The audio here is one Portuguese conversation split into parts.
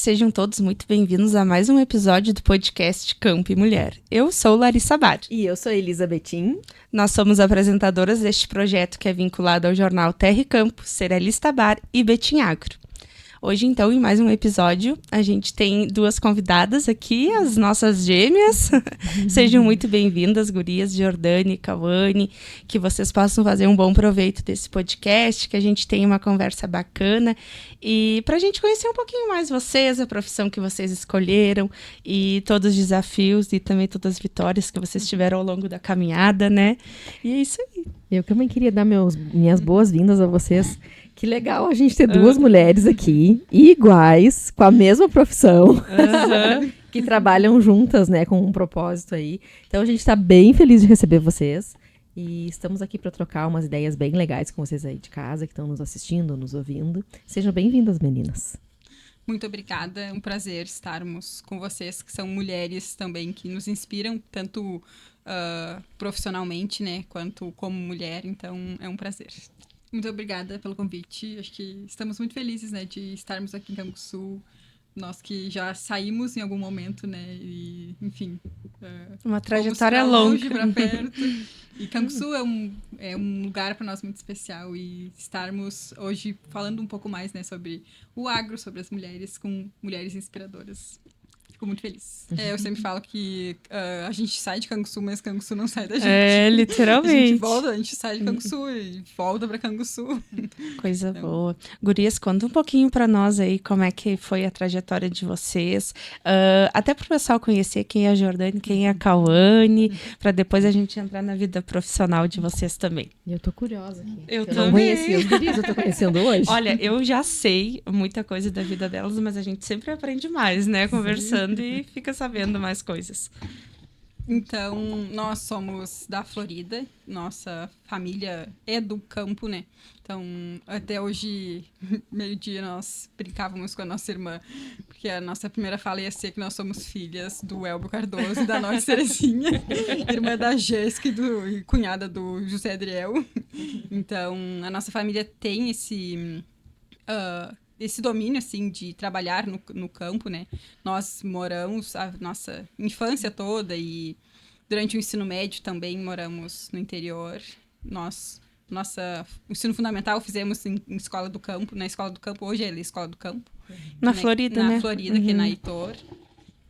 sejam todos muito bem-vindos a mais um episódio do podcast Campo e Mulher. Eu sou Larissa Bar. E eu sou Elisabetim. Nós somos apresentadoras deste projeto que é vinculado ao jornal Terra e Campo, Cerealista Bar e Betim Agro. Hoje, então, em mais um episódio, a gente tem duas convidadas aqui, as nossas gêmeas. Sejam muito bem-vindas, gurias, Jordane e Cauane, que vocês possam fazer um bom proveito desse podcast, que a gente tenha uma conversa bacana e para a gente conhecer um pouquinho mais vocês, a profissão que vocês escolheram e todos os desafios e também todas as vitórias que vocês tiveram ao longo da caminhada, né? E é isso aí. Eu também queria dar minhas boas-vindas a vocês. Que legal a gente ter duas mulheres aqui, iguais, com a mesma profissão, que trabalham juntas, né, com um propósito aí. Então a gente está bem feliz de receber vocês e estamos aqui para trocar umas ideias bem legais com vocês aí de casa, que estão nos assistindo, nos ouvindo. Sejam bem-vindas, meninas. Muito obrigada, é um prazer estarmos com vocês, que são mulheres também que nos inspiram, tanto profissionalmente, né, quanto como mulher, então é um prazer. Muito obrigada pelo convite. Acho que estamos muito felizes, né, de estarmos aqui em Canguçu. Nós que já saímos em algum momento, né, e, enfim... uma trajetória longa. Para perto. E Canguçu é um lugar para nós muito especial. E estarmos hoje falando um pouco mais, né, sobre o agro, sobre as mulheres, com mulheres inspiradoras. Fico muito feliz. Eu sempre falo que a gente sai de Canguçu, mas Canguçu não sai da gente. Literalmente. A gente sai de Canguçu e volta pra Canguçu. Coisa boa. Gurias, conta um pouquinho pra nós aí como é que foi a trajetória de vocês. Até pro pessoal conhecer quem é a Jordane, quem é a Cauane, pra depois a gente entrar na vida profissional de vocês também. Eu tô curiosa aqui. Eu não conhecia os gurias, eu tô conhecendo hoje. Olha, eu já sei muita coisa da vida delas, mas a gente sempre aprende mais, né? Conversando e fica sabendo mais coisas. Então, nós somos da Florida, nossa família é do campo, né? Então, até hoje, meio-dia, nós brincávamos com a nossa irmã, porque a nossa primeira fala ia ser que nós somos filhas do Elbio Cardoso e da nossa Terezinha, irmã da Jéssica e cunhada do José Adriel. Então, a nossa família tem esse domínio, assim, de trabalhar no campo, né? Nós moramos a nossa infância toda e durante o ensino médio também moramos no interior. O ensino fundamental fizemos em escola do campo, na escola do campo, hoje é a escola do campo. Na Florida, né? Na Florida, que é na Heitor.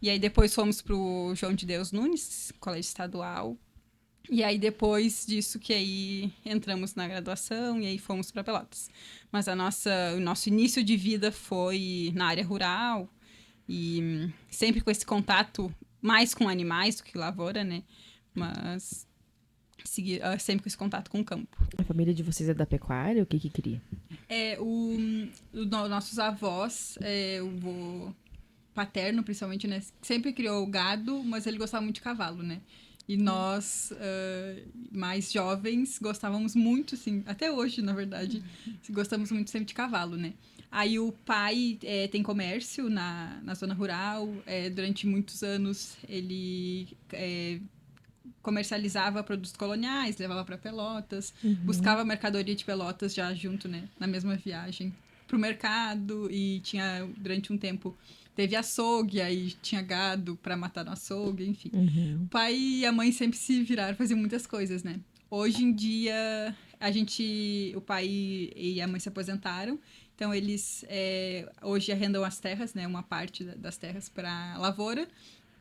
E aí depois fomos pro João de Deus Nunes, colégio estadual. E aí, depois disso, que aí entramos na graduação e aí fomos para Pelotas. Mas o nosso início de vida foi na área rural e sempre com esse contato mais com animais do que lavoura, né? Mas sempre com esse contato com o campo. A família de vocês é da pecuária? O que cria? Nossos avós, o vô paterno, principalmente, né? Sempre criou gado, mas ele gostava muito de cavalo, né? E nós, mais jovens, gostávamos muito, assim, até hoje, na verdade, gostamos muito sempre de cavalo, né? Aí o pai tem comércio na zona rural, durante muitos anos ele comercializava produtos coloniais, levava para Pelotas, buscava mercadoria de Pelotas já junto, né, na mesma viagem, para o mercado e tinha, durante um tempo... Teve açougue, aí tinha gado para matar no açougue, enfim. O pai e a mãe sempre se viraram, faziam muitas coisas, né? Hoje em dia, o pai e a mãe se aposentaram, então eles hoje arrendam as terras, né? Uma parte das terras para lavoura,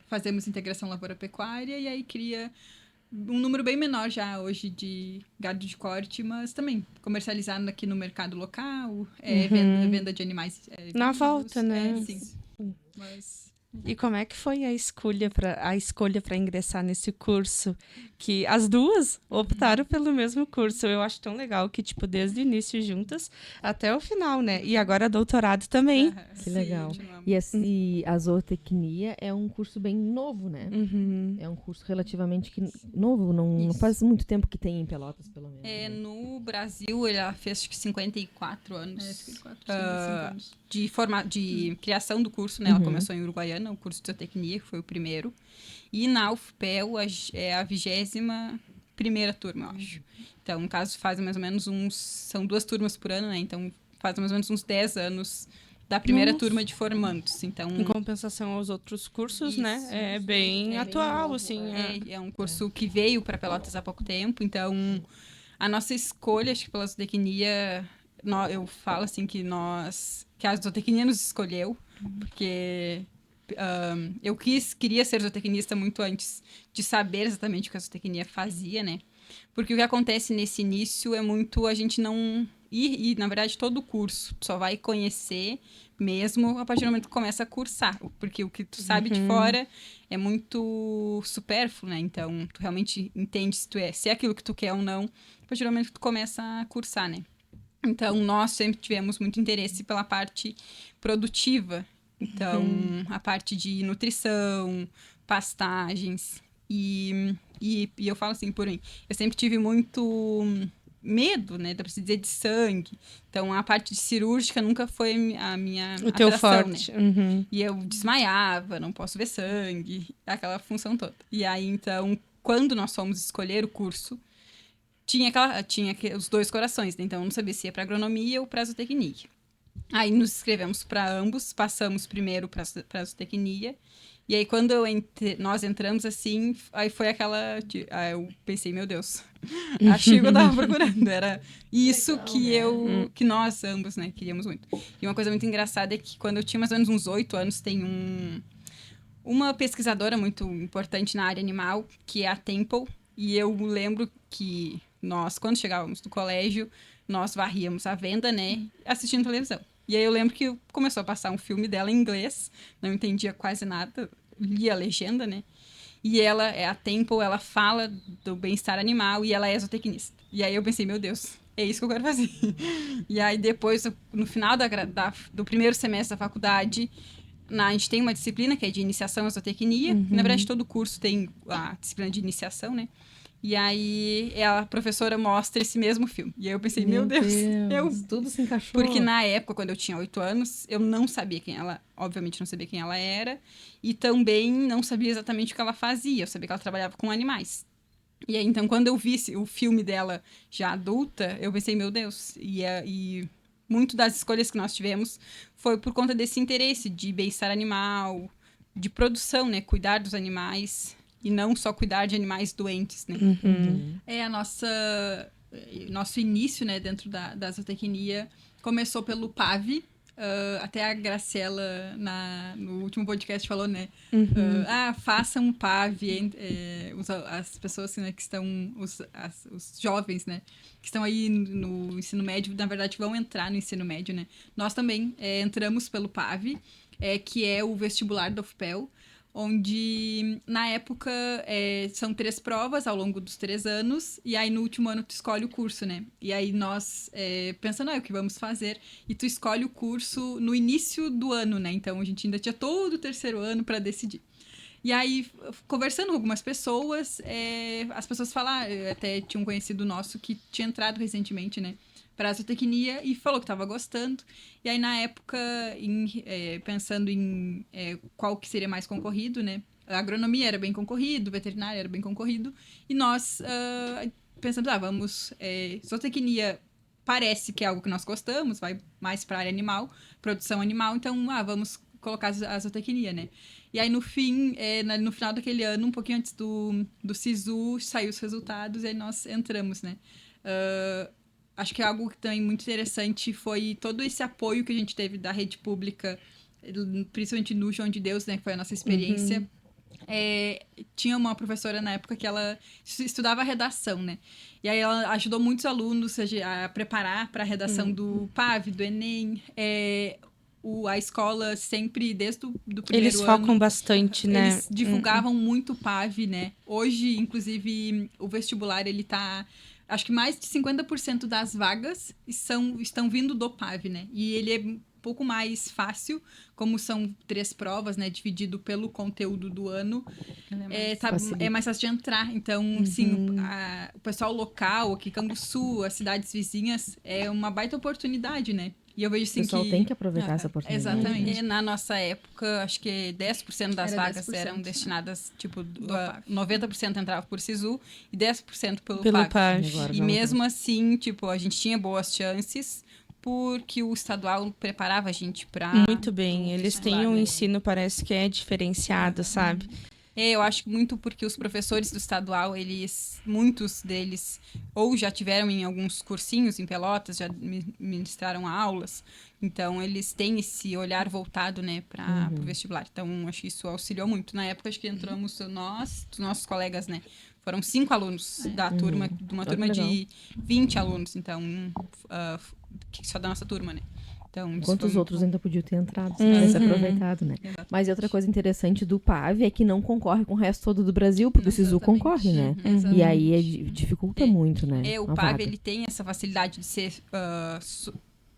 fazemos integração lavoura-pecuária e aí cria um número bem menor já hoje de gado de corte, mas também comercializado aqui no mercado local, venda de animais na vivos, volta, né? Sim. Mas... E como é que foi a escolha para ingressar nesse curso? Que as duas optaram pelo mesmo curso. Eu acho tão legal que, tipo, desde o início juntas até o final, né? E agora doutorado também. Que legal. E a zootecnia é um curso bem novo, né? É um curso relativamente novo, não faz muito tempo que tem em Pelotas, pelo menos. Né? No Brasil, ela fez, acho que 54 anos. 55 anos. De criação do curso, né? Ela começou em Uruguaiana, o curso de zootecnia, que foi o primeiro. E na UFPEL é a 21ª turma, eu acho. Então, no caso, faz mais ou menos são 2 turmas por ano, né? Então, faz mais ou menos uns 10 anos da primeira Nossa. turma de formandos. Então, Em compensação aos outros cursos, Isso, né? É isso. bem É atual, bem novo, assim. é um curso que veio para Pelotas há pouco tempo. Então, a nossa escolha, acho que pela zootecnia, eu falo assim que a zootecnia nos escolheu, porque eu queria ser zootecnista muito antes de saber exatamente o que a zootecnia fazia, né? Porque o que acontece nesse início é muito a gente não ir, na verdade, todo o curso. Tu só vai conhecer mesmo a partir do momento que começa a cursar. Porque o que tu sabe de fora é muito supérfluo, né? Então, tu realmente entende se é aquilo que tu quer ou não, a partir do momento que tu começa a cursar, né? Então, nós sempre tivemos muito interesse pela parte produtiva. Então, a parte de nutrição, pastagens. E eu falo assim, porém, eu sempre tive muito medo, né? Dá pra se dizer, de sangue. Então, a parte de cirúrgica nunca foi a minha O teu atração, forte. né? Uhum. E eu desmaiava, não posso ver sangue, aquela função toda. E aí, então, quando nós fomos escolher o curso, tinha os dois corações, né? Então, eu não sabia se ia para agronomia ou para zootecnia. Aí nos inscrevemos para ambos, passamos primeiro para zootecnia. E aí, quando nós entramos assim, aí foi aquela. Aí eu pensei, meu Deus, achei o que eu tava procurando. Era isso Legal, que que nós ambos, né, queríamos muito. E uma coisa muito engraçada é que quando eu tinha mais ou menos uns 8 anos, tem uma pesquisadora muito importante na área animal, que é a Temple. E eu lembro que nós, quando chegávamos do colégio, nós varríamos a venda, né, assistindo televisão. E aí eu lembro que começou a passar um filme dela em inglês, não entendia quase nada, lia a legenda, né? E ela, a Temple, ela fala do bem-estar animal e ela é zootecnista. E aí eu pensei, meu Deus, é isso que eu quero fazer. E aí depois, no final do primeiro semestre da faculdade, a gente tem uma disciplina que é de iniciação à zootecnia. Na verdade, todo curso tem a disciplina de iniciação, né? E aí a professora mostra esse mesmo filme. E aí eu pensei, meu Deus, tudo se encaixou. porque na época, quando eu tinha 8 anos, eu não sabia quem ela... Obviamente, não sabia quem ela era. E também não sabia exatamente o que ela fazia. Eu sabia que ela trabalhava com animais. E aí, então, quando eu vi o filme dela já adulta, eu pensei, meu Deus. E muito das escolhas que nós tivemos foi por conta desse interesse de bem-estar animal, de produção, né? Cuidar dos animais. E não só cuidar de animais doentes, né? É nosso início, né, dentro da zootecnia começou pelo PAV. Até a Graciela no último podcast falou, né? Façam um PAV. As pessoas, né, que estão, os jovens, né, que estão aí no ensino médio, na verdade vão entrar no ensino médio, né? Nós também entramos pelo PAV, que é o vestibular da UFPEL, onde, na época, são 3 provas ao longo dos 3 anos, e aí no último ano tu escolhe o curso, né? E aí nós, pensando, o que vamos fazer? E tu escolhe o curso no início do ano, né? Então a gente ainda tinha todo o terceiro ano para decidir. E aí, conversando com algumas pessoas, as pessoas falaram, até tinha um conhecido nosso que tinha entrado recentemente, né, para a zootecnia e falou que estava gostando. E aí, na época, pensando em qual que seria mais concorrido, né, a agronomia era bem concorrido, veterinária era bem concorrido, e nós pensamos, vamos, zootecnia parece que é algo que nós gostamos, vai mais para a área animal, produção animal, então, vamos colocar a zootecnia, né? E aí, no fim, no final daquele ano, um pouquinho antes do SISU, saiu os resultados e aí nós entramos, né? Acho que algo que também muito interessante foi todo esse apoio que a gente teve da rede pública, principalmente no João de Deus, né? Que foi a nossa experiência. Tinha uma professora na época que ela estudava redação, né? E aí ela ajudou muitos alunos a preparar para a redação do PAV, do Enem. A escola sempre, desde o primeiro Eles ano... focam bastante, né? Eles divulgavam muito o PAV, né? Hoje, inclusive, o vestibular, ele tá... Acho que mais de 50% das vagas estão vindo do PAV, né? E ele é um pouco mais fácil, como são 3 provas, né? Dividido pelo conteúdo do ano. É mais fácil de entrar. Então, sim, o pessoal local, aqui Canguçu, as cidades vizinhas, é uma baita oportunidade, né? E eu vejo assim o pessoal tem que aproveitar essa oportunidade. Exatamente. Né? E na nossa época, acho que 10% das vagas 10%, né? eram destinadas, tipo, 90% entrava por SISU e 10% pelo PAV. PAV. Agora E mesmo assim, tipo, a gente tinha boas chances, porque o estadual preparava a gente para... Muito bem, eles têm um ensino, parece que é diferenciado, sabe? Eu acho muito porque os professores do estadual, muitos deles ou já tiveram em alguns cursinhos em Pelotas, já ministraram aulas, então eles têm esse olhar voltado, né, para o vestibular. Então, acho que isso auxiliou muito. Na época, acho que entramos os nossos colegas, né, foram 5 alunos da turma, de uma turma de 20 alunos, então, só da nossa turma, né. Então, quantos outros ainda podiam ter entrado, se tivesse aproveitado, né? Exatamente. Mas outra coisa interessante do PAV é que não concorre com o resto todo do Brasil, porque o SISU concorre, né? E aí dificulta muito, né? O PAV, ele tem essa facilidade de ser...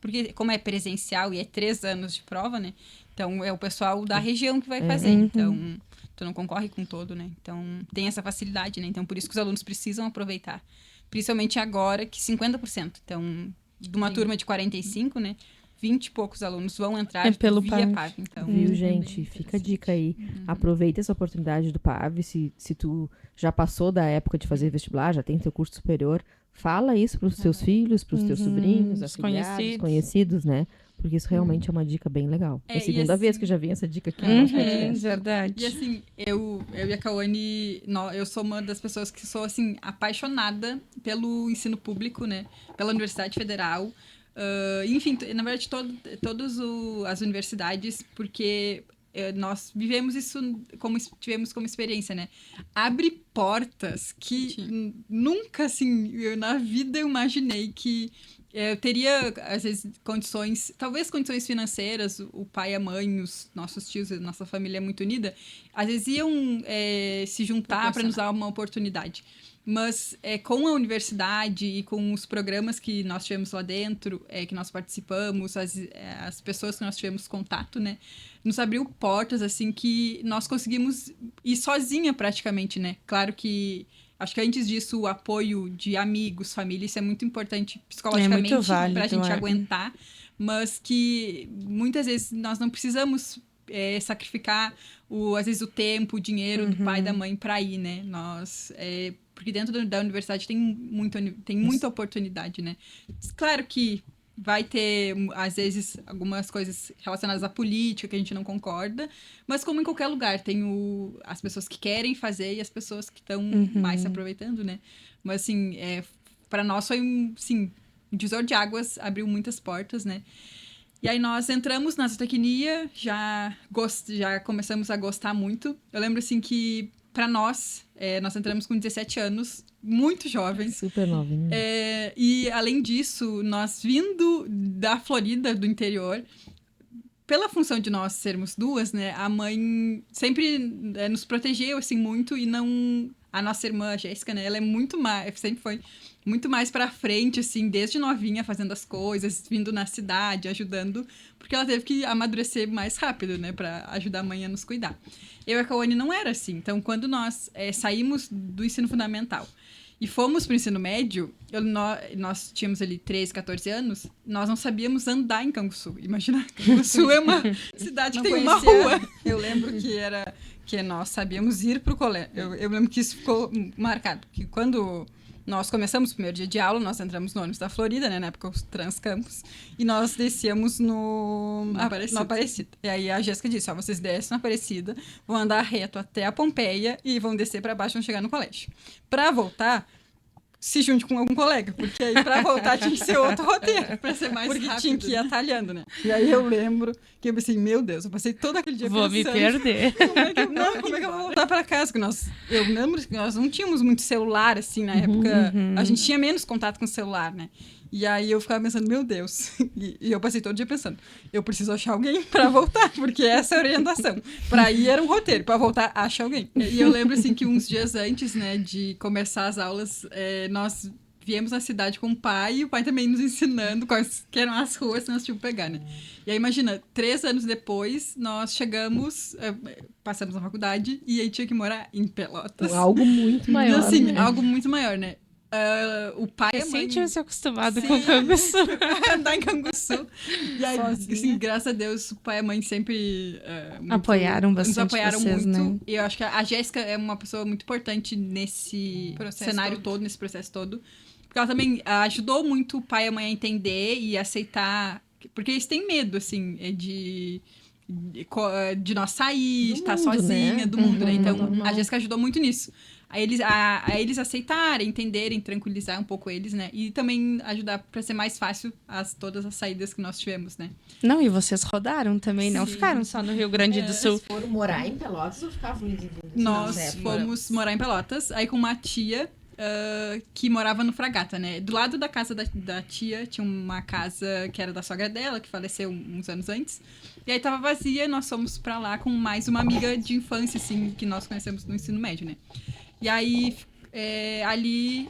porque como é presencial e é 3 anos de prova, né? Então, é o pessoal da região que vai fazer. Então, tu não concorre com todo, né? Então, tem essa facilidade, né? Então, por isso que os alunos precisam aproveitar. Principalmente agora, que 50%. Então, de uma turma de 45, né? 20 e poucos alunos vão entrar pelo via PAV. PAV. Então, Viu, gente? Fica a dica aí. Aproveita essa oportunidade do PAV. Se tu já passou da época de fazer vestibular, já tem teu curso superior, fala isso para os teus filhos, para os teus sobrinhos, afilhados, conhecidos, né? Porque isso realmente é uma dica bem legal. É a segunda vez que já vem essa dica aqui no nosso podcast. Verdade. E assim, eu e a Cauane, eu sou uma das pessoas que sou, assim, apaixonada pelo ensino público, né? Pela Universidade Federal. Enfim, na verdade, todas as universidades, porque nós vivemos isso, tivemos como experiência, né? Abre portas que nunca, assim, na vida eu imaginei que eu teria, às vezes, talvez condições financeiras, o pai, a mãe, os nossos tios, a nossa família é muito unida, às vezes iam se juntar para nos dar uma oportunidade. Mas com a universidade e com os programas que nós tivemos lá dentro, que nós participamos, as pessoas que nós tivemos contato, né? Nos abriu portas, assim, que nós conseguimos ir sozinha praticamente, né? Claro que acho que antes disso o apoio de amigos, família, isso é muito importante psicologicamente para a gente aguentar, mas que muitas vezes nós não precisamos sacrificar, às vezes, o tempo, o dinheiro do pai e da mãe para ir, né? Porque dentro da universidade tem muita oportunidade, né? Claro que vai ter, às vezes, algumas coisas relacionadas à política que a gente não concorda, mas como em qualquer lugar, tem as pessoas que querem fazer e as pessoas que estão mais se aproveitando, né? Mas, assim, para nós foi um divisor de águas, abriu muitas portas, né? E aí nós entramos na zootecnia, já começamos a gostar muito. Eu lembro, assim, que para nós entramos com 17 anos, muito jovens. Super novinho. E, além disso, nós vindo da Florida, do interior, pela função de nós sermos duas, né, a mãe sempre nos protegeu, assim, muito, e não... A nossa irmã, a Jéssica, né, ela é muito mais... Sempre foi muito mais pra frente, assim, desde novinha, fazendo as coisas, vindo na cidade, ajudando, porque ela teve que amadurecer mais rápido, né, pra ajudar a mãe a nos cuidar. Eu e a Cauane não era assim. Então, quando nós saímos do ensino fundamental e fomos pro ensino médio, nós tínhamos ali 13, 14 anos, nós não sabíamos andar em Canguçu. Imagina, Canguçu é uma cidade que tem uma rua. Eu lembro que nós sabíamos ir pro colégio. Eu lembro que isso ficou marcado, que quando nós começamos o primeiro dia de aula, nós entramos no ônibus da Florida, né, na época os Transcampos, e nós descíamos no Aparecida. E aí a Jéssica disse, vocês descem na Aparecida, vão andar reto até a Pompeia e vão descer para baixo e vão chegar no colégio. Para voltar, se junte com algum colega, porque aí para voltar tinha que ser outro roteiro, para ser mais rápido. Porque tinha que ir atalhando, né? E aí eu lembro que eu pensei, meu Deus, eu passei todo aquele dia pensando... Vou me perder. Como é que eu vou voltar para casa? Eu lembro que nós não tínhamos muito celular, assim, na época. A gente tinha menos contato com o celular, né? E aí eu ficava pensando, meu Deus. E eu passei todo dia pensando, eu preciso achar alguém para voltar, porque essa é a orientação. Para ir era um roteiro, para voltar, acha alguém. E eu lembro, assim, que uns dias antes, né, de começar as aulas, nós viemos na cidade com o pai, e o pai também nos ensinando quais que eram as ruas que nós tínhamos que pegar, né? E aí, imagina, 3 anos depois, nós chegamos, passamos na faculdade, e aí tinha que morar em Pelotas. Algo muito maior, assim, né? Algo muito maior, né? O pai e a mãe... tinha se acostumado com Canguçu. Andar em Canguçu. E aí, assim, graças a Deus, o pai e a mãe sempre apoiaram bastante nos apoiaram vocês, muito. Né? E eu acho que a Jéssica é uma pessoa muito importante nesse cenário todo, nesse processo todo. Porque ela também ajudou muito o pai e a mãe a entender e aceitar. Porque eles têm medo, assim, de nós sair, de estar sozinha, né? do mundo, né? Então, normal. a Jéssica ajudou muito nisso. A eles aceitarem, entenderem, tranquilizar um pouco eles, né? E também ajudar para ser mais fácil todas as saídas que nós tivemos, né? Não, e vocês rodaram também, não Sim. ficaram só no Rio Grande do Sul. Vocês foram morar em Pelotas ou ficavam em Nós fomos morar em Pelotas, aí com uma tia que morava no Fragata, né? Do lado da casa da tia tinha uma casa que era da sogra dela, que faleceu uns anos antes. E aí tava vazia, nós fomos pra lá com mais uma amiga de infância, assim, que nós conhecemos no ensino médio, né? E aí, ali,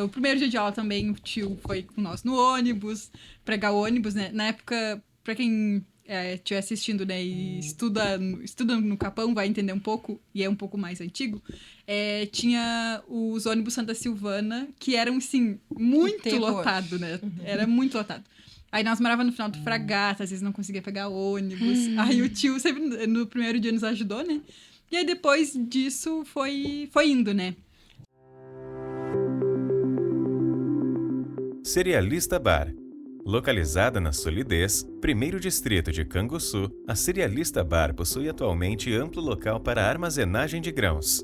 o primeiro dia de aula também, o tio foi com nós no ônibus, pregar o ônibus, né? Na época, pra quem estiver assistindo, né, e estuda no Capão, vai entender um pouco, e é um pouco mais antigo, tinha os ônibus Santa Silvana, que eram, assim, muito lotado, né? Era muito lotado. Aí nós morávamos no final do Fragata, às vezes não conseguia pegar ônibus. Aí o tio sempre, no primeiro dia, nos ajudou, né? E aí depois disso foi indo, né? Cerealista Bar. Localizada na Solidez, primeiro distrito de Canguçu, a Cerealista Bar possui atualmente amplo local para armazenagem de grãos.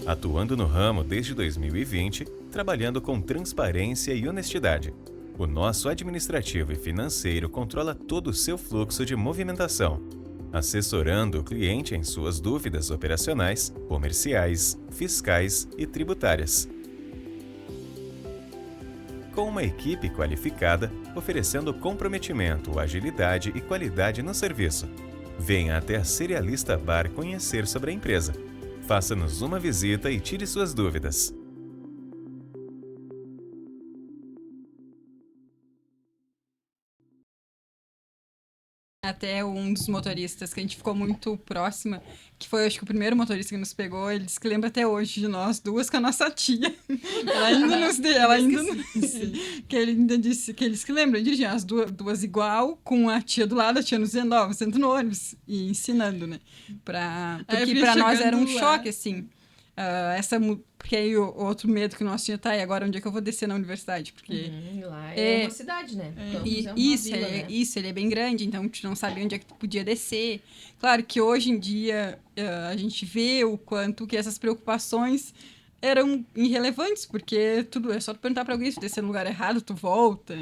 Atuando no ramo desde 2020, trabalhando com transparência e honestidade. O nosso administrativo e financeiro controla todo o seu fluxo de movimentação, assessorando o cliente em suas dúvidas operacionais, comerciais, fiscais e tributárias. Com uma equipe qualificada, oferecendo comprometimento, agilidade e qualidade no serviço. Venha até a Cerealista Bar conhecer sobre a empresa. Faça-nos uma visita e tire suas dúvidas. Até um dos motoristas que a gente ficou muito próxima, que foi, acho que o primeiro motorista que nos pegou, ele disse que lembra até hoje de nós duas com a nossa tia. Ela ainda que ele ainda disse que eles que lembram, dirigiam as duas igual, com a tia do lado, a tia nos dizendo, você entra no ônibus, e ensinando, né? Porque pra nós era um choque, assim. Porque aí o outro medo que nós tínhamos, e agora onde é que eu vou descer na universidade? Porque lá é uma cidade, né? Isso, ele é bem grande, então a gente não sabia onde é que tu podia descer. Claro que hoje em dia a gente vê o quanto que essas preocupações eram irrelevantes, porque tudo é só tu perguntar pra alguém, se descer no lugar errado, tu volta.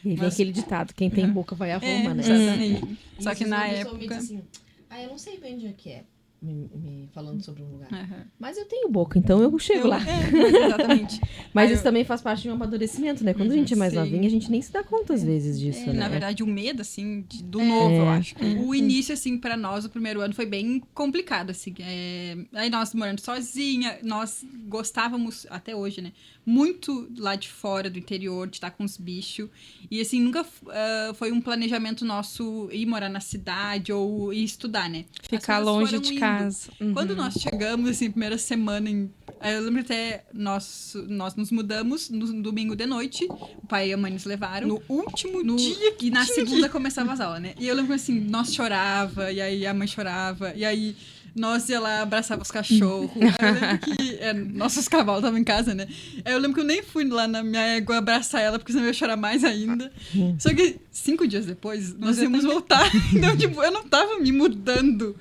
E vem aquele ditado, quem tem boca vai a Roma, né? Exatamente. Só que na época... Assim, eu não sei bem onde é que é. Me falando sobre um lugar. Uhum. Mas eu tenho boca, então eu chego lá. Exatamente. Mas isso também faz parte de um amadurecimento, né? Quando a gente é mais novinha, a gente nem se dá conta às vezes disso, né? Na verdade, o medo, assim, do novo, eu acho. O início, assim, pra nós, o primeiro ano foi bem complicado, assim. Aí nós morando sozinha, nós gostávamos, até hoje, né? Muito lá de fora, do interior, de estar com os bichos. E, assim, nunca foi um planejamento nosso ir morar na cidade ou ir estudar, né? Ficar longe de casa. Quando nós chegamos, assim, primeira semana, eu lembro até, nós nos mudamos no domingo de noite, o pai e a mãe nos levaram. No último dia que na segunda começava as aulas, né? E eu lembro assim, nós chorava, e aí a mãe chorava, e aí nós ia lá, abraçava os cachorros. Eu lembro que nossos cavalos estavam em casa, né? Eu lembro que eu nem fui lá na minha égua abraçar ela, porque senão eu ia chorar mais ainda. Só que 5 dias depois, nós íamos voltar. Então, tipo, eu não tava me mudando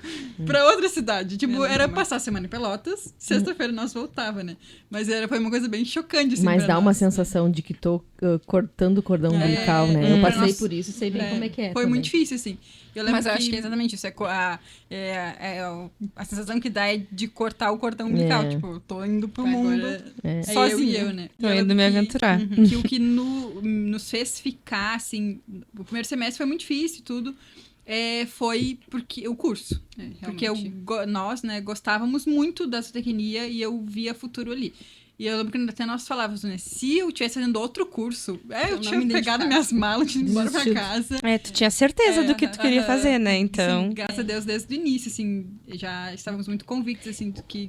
pra outra cidade. Tipo, era passar a semana em Pelotas, sexta-feira nós voltava, né? Mas foi uma coisa bem chocante, assim. Mas pra dá uma nós, sensação de que tô cortando o cordão umbilical, né? Eu passei por isso, sei bem como é que é. Foi também. muito difícil, assim. Mas eu acho que é exatamente isso. A sensação que dá é de cortar o cordão umbilical. Tipo, eu tô indo pro mundo sozinha. Eu, né? Tô indo me aventurar. Que o que nos fez ficar, assim... O primeiro semestre foi muito difícil e tudo. Foi porque o curso. Porque nós, né, gostávamos muito da zootecnia e eu via futuro ali. E eu lembro que até nós falávamos, né? Se eu tivesse fazendo outro curso, eu tinha pegado minhas malas, tinha ido embora pra casa. Tu tinha certeza do que tu queria fazer, né? Então. Sim, graças a Deus, desde o início, assim, já estávamos muito convictos, assim, do que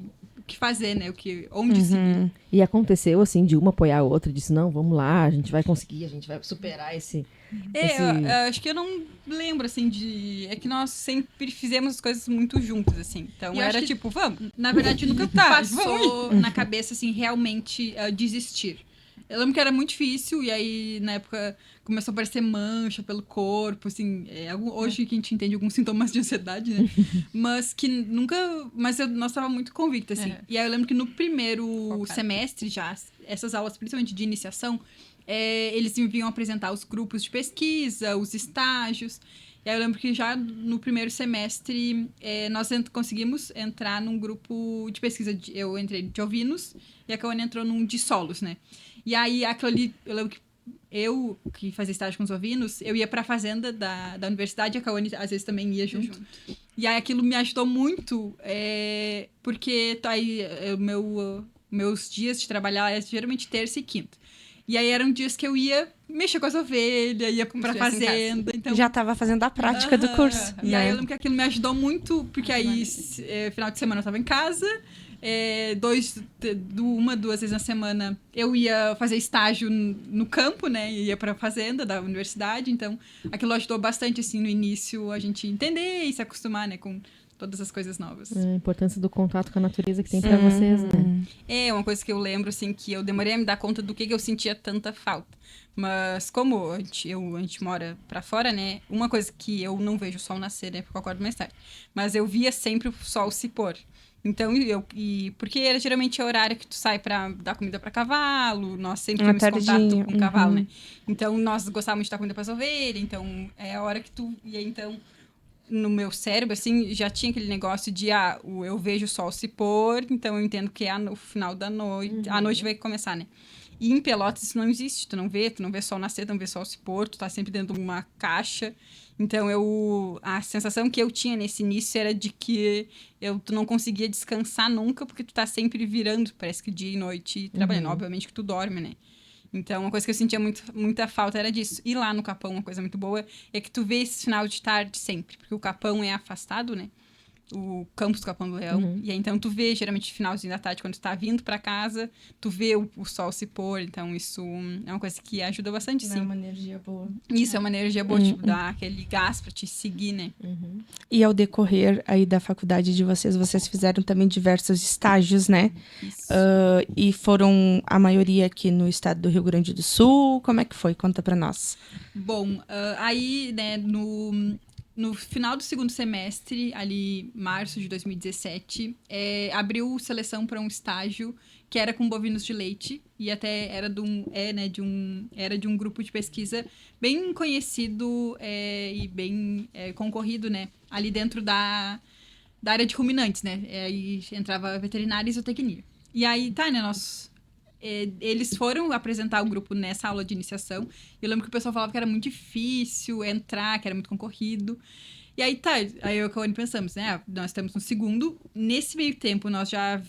que fazer, né? Onde seguir. E aconteceu, assim, de uma apoiar a outra, disse, não, vamos lá, a gente vai conseguir, a gente vai superar esse... Eu acho que eu não lembro, assim, é que nós sempre fizemos as coisas muito juntas, assim. Então era tipo, vamos. Na verdade, nunca passou na cabeça, assim, realmente desistir. Eu lembro que era muito difícil, e aí, na época, começou a aparecer mancha pelo corpo, assim, hoje que a gente entende alguns sintomas de ansiedade, né? Mas que nunca... Mas nós estávamos muito convictas, assim. E aí eu lembro que no primeiro semestre já, essas aulas, principalmente de iniciação, eles vinham apresentar os grupos de pesquisa, os estágios. E aí eu lembro que já no primeiro semestre nós conseguimos entrar num grupo de pesquisa. Eu entrei de ovinos e a Cauane entrou num de solos, né? E aí aquilo ali, eu lembro que eu, que fazia estágio com os ovinos, eu ia pra fazenda da universidade, a Cauane às vezes também ia junto. E aí aquilo me ajudou muito, porque aí meus dias de trabalhar eram geralmente terça e quinta. E aí eram dias que eu ia mexer com as ovelhas, ia pra fazenda. Então... Já estava fazendo a prática do curso. E aí eu lembro que aquilo me ajudou muito, porque aí final de semana eu estava em casa, 2 vezes na semana eu ia fazer estágio no campo, né? Ia pra fazenda da universidade, então aquilo ajudou bastante, assim, no início, a gente entender e se acostumar, né, com todas as coisas novas. A importância do contato com a natureza que tem pra vocês, né? É uma coisa que eu lembro, assim, que eu demorei a me dar conta do que eu sentia tanta falta. Mas como a gente mora pra fora, né? Uma coisa que eu não vejo o sol nascer, né? Porque eu acordo mais tarde. Mas eu via sempre o sol se pôr. Então, porque era geralmente o horário que tu sai pra dar comida pra cavalo, nós sempre tínhamos contato com o cavalo, né? Então, nós gostávamos de dar comida pras ovelhas, então é a hora que tu ia, então... No meu cérebro, assim, já tinha aquele negócio de, eu vejo o sol se pôr, então eu entendo que é no final da noite, a noite vai começar, né? E em Pelotas isso não existe, tu não vê sol nascer, tu não vê sol se pôr, tu tá sempre dentro de uma caixa. Então, a sensação que eu tinha nesse início era de que tu não conseguia descansar nunca, porque tu tá sempre virando, parece que dia e noite, trabalhando. Obviamente que tu dorme, né? Então, uma coisa que eu sentia muita falta era disso. E lá no Capão, uma coisa muito boa é que tu vê esse final de tarde sempre. Porque o Capão é afastado, né? O campus do Capão do Leão. E aí, então, tu vê, geralmente, finalzinho da tarde, quando tu tá vindo pra casa, tu vê o sol se pôr. Então, isso é uma coisa que ajuda bastante, sim. É uma energia boa. Isso, é uma energia boa, tipo, dar aquele gás pra te seguir, né? E ao decorrer aí da faculdade de vocês fizeram também diversos estágios, né? Isso. E foram a maioria aqui no estado do Rio Grande do Sul. Como é que foi? Conta pra nós. Bom, aí, né, no final do segundo semestre, ali março de 2017, abriu seleção para um estágio que era com bovinos de leite e até era de um grupo de pesquisa bem conhecido e bem concorrido, né? Ali dentro da área de ruminantes, né? Aí entrava veterinária e zootecnia. E aí, né, eles foram apresentar o grupo nessa aula de iniciação. Eu lembro que o pessoal falava que era muito difícil entrar, que era muito concorrido. E aí, aí eu e a Cauane pensamos, né? Nós estamos no segundo. Nesse meio tempo, nós já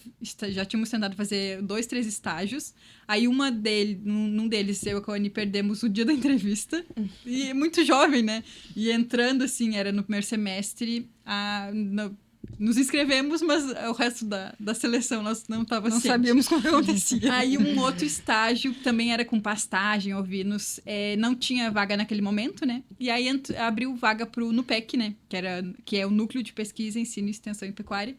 tínhamos tentado fazer 2, 3 estágios. Aí, num deles, eu e a Cauane perdemos o dia da entrevista. E muito jovem, né? E entrando, assim, era no primeiro semestre, nos inscrevemos, mas o resto da seleção nós não sabíamos como acontecia. Aí um outro estágio também era com pastagem, ovinos, não tinha vaga naquele momento, né? E aí abriu vaga pro NUPEC, né? Que é o Núcleo de Pesquisa, Ensino, Extensão e Pecuária.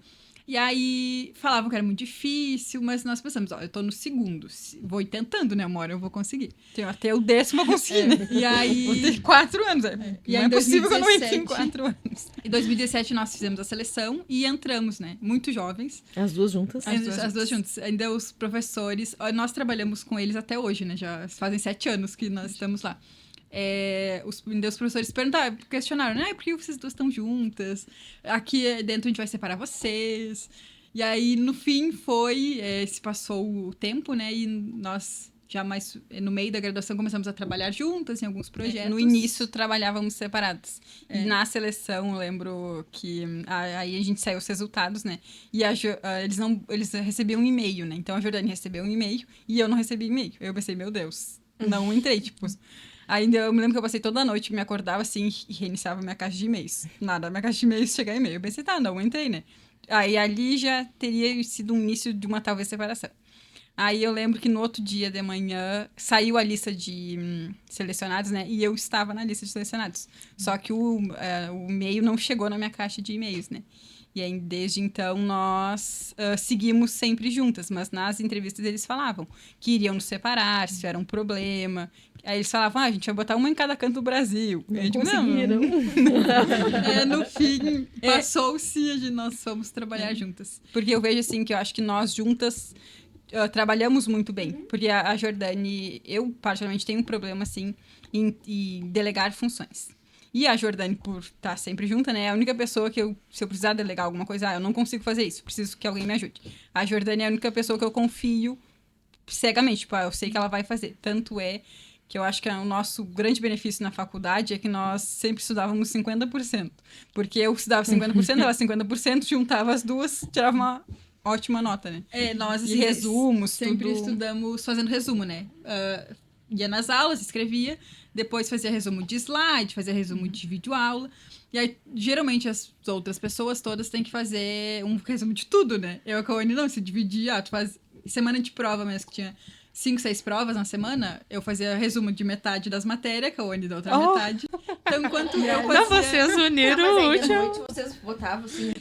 E aí falavam que era muito difícil, mas nós pensamos, eu tô no segundo, vou ir tentando, né, uma hora eu vou conseguir. Tenho até o 10º eu consegui, né? E aí... Vou ter 4 anos, E aí, não é possível 2017, que eu não entre em 4 anos. Em 2017 nós fizemos a seleção e entramos, né, muito jovens. As duas juntas? As duas juntas. Ainda os professores, nós trabalhamos com eles até hoje, né, já fazem 7 anos que nós estamos lá. Os professores questionaram, né? Por que vocês duas estão juntas? Aqui dentro a gente vai separar vocês. E aí, no fim, se passou o tempo, né? E nós, já mais no meio da graduação, começamos a trabalhar juntas em alguns projetos. No início, trabalhávamos separadas. E na seleção, eu lembro que aí a gente saiu os resultados, né? E eles recebiam um e-mail, né? Então, a Jordane recebeu um e-mail e eu não recebi e-mail. Eu pensei, meu Deus, não entrei, tipo... Ainda eu me lembro que eu passei toda a noite, me acordava assim e reiniciava minha caixa de e-mails. Nada, minha caixa de e-mails chega e-mail. Eu pensei, tá, não entrei, né? Aí ali já teria sido um início de uma talvez separação. Aí eu lembro que no outro dia de manhã saiu a lista de selecionados, né? E eu estava na lista de selecionados. Só que o e-mail não chegou na minha caixa de e-mails, né? E aí, desde então, nós seguimos sempre juntas. Mas nas entrevistas eles falavam que iriam nos separar, se era um problema. Aí eles falavam, a gente vai botar uma em cada canto do Brasil. Não e a gente, conseguiram. No fim, passou-se e nós fomos trabalhar juntas. Porque eu vejo, assim, que eu acho que nós juntas trabalhamos muito bem. Porque a Jordane, eu particularmente tenho um problema, assim, em delegar funções. E a Jordane, por estar sempre junta, né? É a única pessoa que se eu precisar delegar alguma coisa, eu não consigo fazer isso, preciso que alguém me ajude. A Jordane é a única pessoa que eu confio cegamente, tipo, eu sei que ela vai fazer. Tanto é que eu acho que o nosso grande benefício na faculdade é que nós sempre estudávamos 50%. Porque eu estudava 50%, ela 50%, juntava as duas, tirava uma ótima nota, né? Nós, E resumos, sempre tudo. estudamos fazendo resumo, né? Ia nas aulas, escrevia, depois fazia resumo de slide, fazia resumo de videoaula. E aí, geralmente, as outras pessoas todas têm que fazer um resumo de tudo, né? Eu e a Cauane não, se dividia, tu faz semana de prova mesmo, que tinha 5, 6 provas na semana, eu fazia resumo de metade das matérias, Cauane da outra metade. Então, enquanto eu fazia... Não, vocês uniram o útil. À noite vocês botavam assim.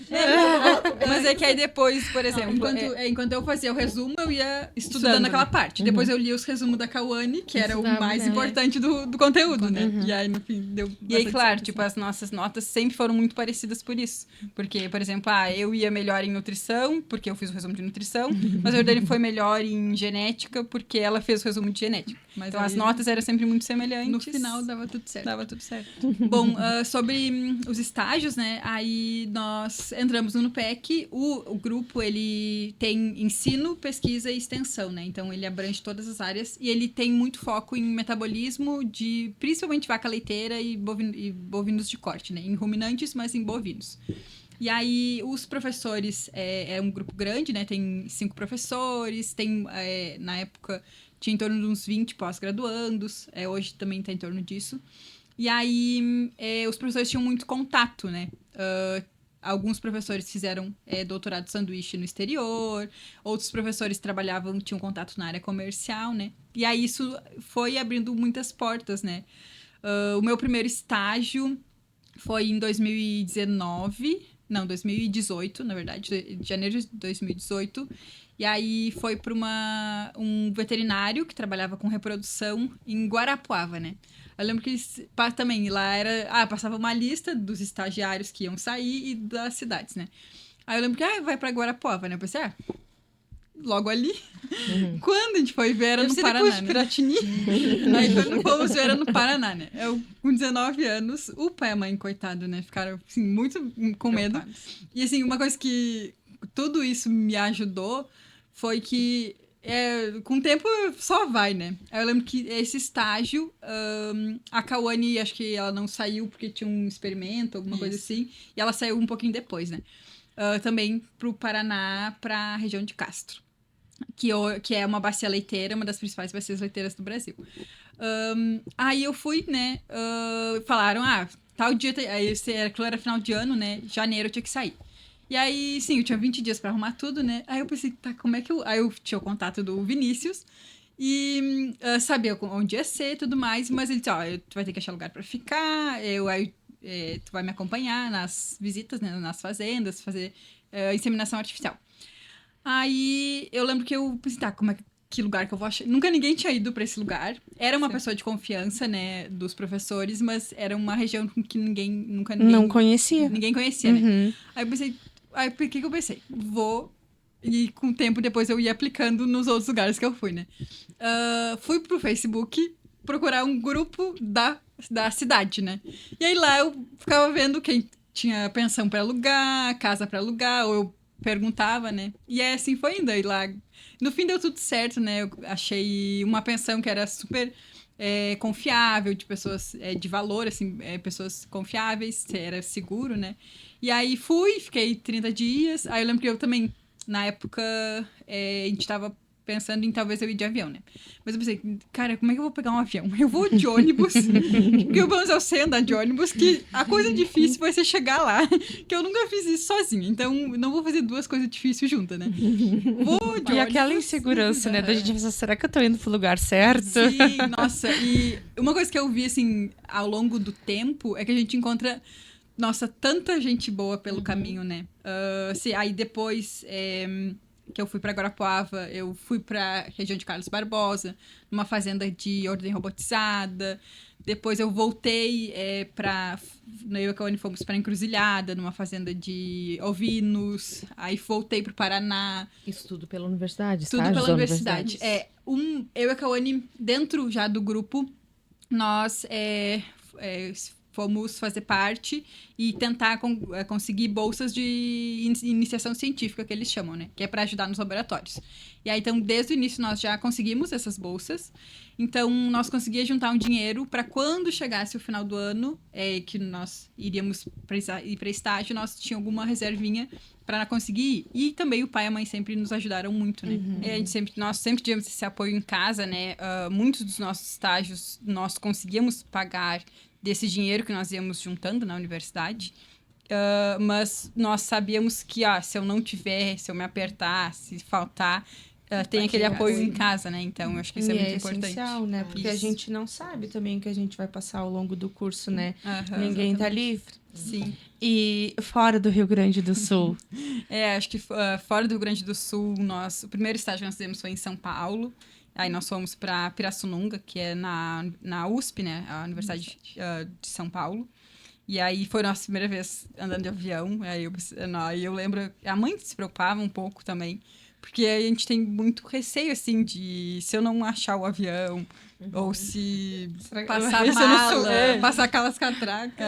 Mas é que aí depois, por exemplo... Enquanto eu fazia o resumo, eu ia estudando aquela parte. Depois eu lia os resumos da Cauane, que era o mais importante do conteúdo, né? E aí, no fim, deu E aí, bastante claro, certo, tipo, as nossas notas sempre foram muito parecidas por isso. Porque, por exemplo, eu ia melhor em nutrição, porque eu fiz o resumo de nutrição, mas a Jordane foi melhor em genética, porque ela fez o resumo de genética. Mas Então, aí, as notas eram sempre muito semelhantes. no final, dava tudo certo. Dava tudo certo. Bom, sobre os estágios, né? Aí nós entramos no NUPEC. O grupo, ele tem ensino, pesquisa e extensão, né? Então, ele abrange todas as áreas. E ele tem muito foco em metabolismo de, principalmente, vaca leiteira e bovinos de corte, né? Em ruminantes, mas em bovinos. E aí, os professores, é um grupo grande, né? Tem 5 professores, tem, na época, tinha em torno de uns 20 pós-graduandos. Hoje também está em torno disso. E aí, os professores tinham muito contato, né? Alguns professores fizeram doutorado sanduíche no exterior, outros professores tinham contato na área comercial, né? E aí, isso foi abrindo muitas portas, né? O meu primeiro estágio foi em 2018, na verdade, de janeiro de 2018. E aí foi para um veterinário que trabalhava com reprodução em Guarapuava, né? Eu lembro que também lá passava uma lista dos estagiários que iam sair e das cidades, né? Aí eu lembro que vai para Guarapuava, né? Eu pensei, logo ali. Quando a gente foi ver, era no Paraná, né? Piratini. Aí quando fomos ver, era no Paraná, né? Eu, com 19 anos, o pai e a mãe, coitado, né? Ficaram, assim, muito com medo. E, assim, uma coisa que tudo isso me ajudou foi que com o tempo só vai, né? Eu lembro que esse estágio, a Cauane, acho que ela não saiu porque tinha um experimento, alguma coisa assim, e ela saiu um pouquinho depois, né? Também pro Paraná, pra região de Castro, que é uma bacia leiteira, uma das principais bacias leiteiras do Brasil. Aí eu fui, né? Falaram, tal dia, aquilo era final de ano, né? Janeiro eu tinha que sair. E aí, sim, eu tinha 20 dias pra arrumar tudo, né? Aí eu pensei, como é que eu... Aí eu tinha o contato do Vinícius e sabia onde ia ser e tudo mais, mas ele disse, tu vai ter que achar lugar pra ficar, tu vai me acompanhar nas visitas, né, nas fazendas, fazer inseminação artificial. Aí eu lembro que eu pensei, que lugar que eu vou achar? Nunca ninguém tinha ido pra esse lugar. Era uma pessoa de confiança, né, dos professores, mas era uma região que ninguém não conhecia. Ninguém conhecia, né? Aí eu pensei, por que eu pensei? E com o tempo depois eu ia aplicando nos outros lugares que eu fui, né? Fui pro Facebook procurar um grupo da cidade, né? E aí lá eu ficava vendo quem tinha pensão pra alugar, casa pra alugar, ou eu perguntava, né? E assim foi indo. Aí lá, no fim deu tudo certo, né? Eu achei uma pensão que era super confiável, de pessoas de valor, assim, pessoas confiáveis, era seguro, né? E aí fiquei 30 dias. Aí eu lembro que eu também, na época, a gente tava pensando em talvez eu ir de avião, né? Mas eu pensei, cara, como é que eu vou pegar um avião? Eu vou de ônibus, porque eu sei andar de ônibus, que a coisa difícil vai ser chegar lá, que eu nunca fiz isso sozinha, então não vou fazer duas coisas difíceis juntas, né? Vou de ônibus. E aquela insegurança, né? Da gente pensar, será que eu tô indo pro lugar certo? Sim, nossa, e uma coisa que eu vi, assim, ao longo do tempo, é que a gente encontra, nossa, tanta gente boa pelo caminho, né? Aí depois que eu fui pra Guarapuava, eu fui pra região de Carlos Barbosa, numa fazenda de ordem robotizada. Depois eu voltei eu e a Kawane fomos pra Encruzilhada, numa fazenda de ovinos. Aí voltei pro Paraná. Isso tudo pela universidade, Tudo estágios pela da universidade. Eu e a Kawane, dentro já do grupo, nós fomos fazer parte e tentar conseguir bolsas de iniciação científica, que eles chamam, né? Que é para ajudar nos laboratórios. E aí, então, desde o início, nós já conseguimos essas bolsas. Então, nós conseguíamos juntar um dinheiro para quando chegasse o final do ano, que nós iríamos ir para estágio, nós tínhamos alguma reservinha para conseguir ir. E também o pai e a mãe sempre nos ajudaram muito, né? Nós sempre tivemos esse apoio em casa, né? Muitos dos nossos estágios nós conseguíamos pagar desse dinheiro que nós íamos juntando na universidade. Mas nós sabíamos que, se eu não tiver, se eu me apertar, se faltar, tem aquele apoio em casa, né? Então, eu acho que isso é muito importante. Essencial, né? Porque a gente não sabe também o que a gente vai passar ao longo do curso, né? Ninguém tá livre. Sim. E fora do Rio Grande do Sul? Acho que fora do Rio Grande do Sul, o primeiro estágio que nós fizemos foi em São Paulo. Aí nós fomos para Pirassununga, que é na USP, né? A Universidade de São Paulo. E aí foi a nossa primeira vez andando de avião. Aí eu lembro... A mãe se preocupava um pouco também. Porque a gente tem muito receio, assim, de... Se eu não achar o avião... Ou se passar mala, passar aquelas catracas.